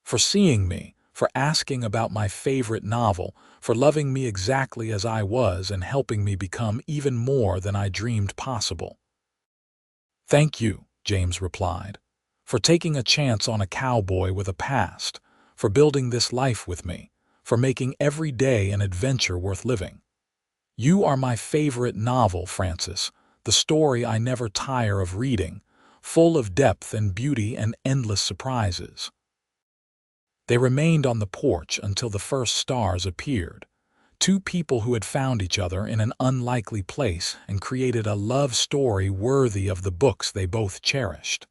"for seeing me, for asking about my favorite novel, for loving me exactly as I was and helping me become even more than I dreamed possible." "Thank you," James replied, "for taking a chance on a cowboy with a past, for building this life with me, for making every day an adventure worth living. You are my favorite novel, Frances, the story I never tire of reading, full of depth and beauty and endless surprises." They remained on the porch until the first stars appeared, two people who had found each other in an unlikely place and created a love story worthy of the books they both cherished.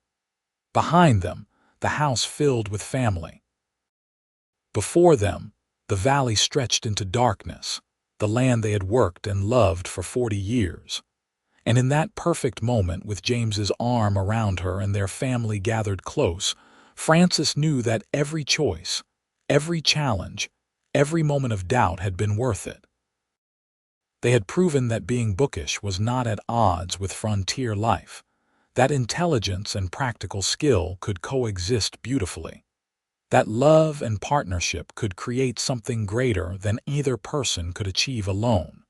Behind them, the house filled with family. Before them, the valley stretched into darkness, the land they had worked and loved for 40 years. And in that perfect moment, with James's arm around her and their family gathered close, Frances knew that every choice, every challenge, every moment of doubt had been worth it. They had proven that being bookish was not at odds with frontier life, that intelligence and practical skill could coexist beautifully, that love and partnership could create something greater than either person could achieve alone.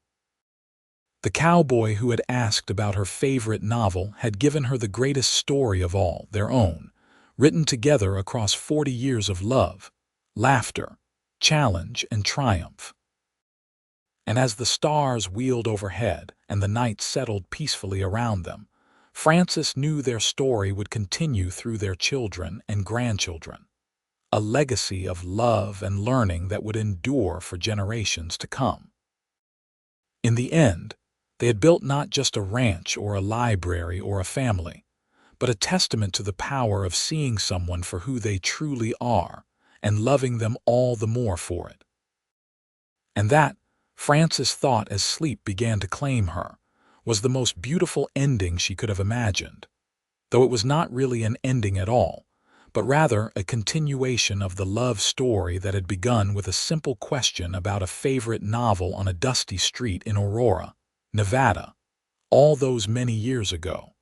The cowboy who had asked about her favorite novel had given her the greatest story of all, their own, written together across 40 years of love, laughter, challenge, and triumph. And as the stars wheeled overhead and the night settled peacefully around them, Frances knew their story would continue through their children and grandchildren, a legacy of love and learning that would endure for generations to come. In the end, they had built not just a ranch or a library or a family, but a testament to the power of seeing someone for who they truly are and loving them all the more for it. And that, Frances thought as sleep began to claim her, was the most beautiful ending she could have imagined, though it was not really an ending at all, but rather a continuation of the love story that had begun with a simple question about a favorite novel on a dusty street in Aurora, Nevada, all those many years ago.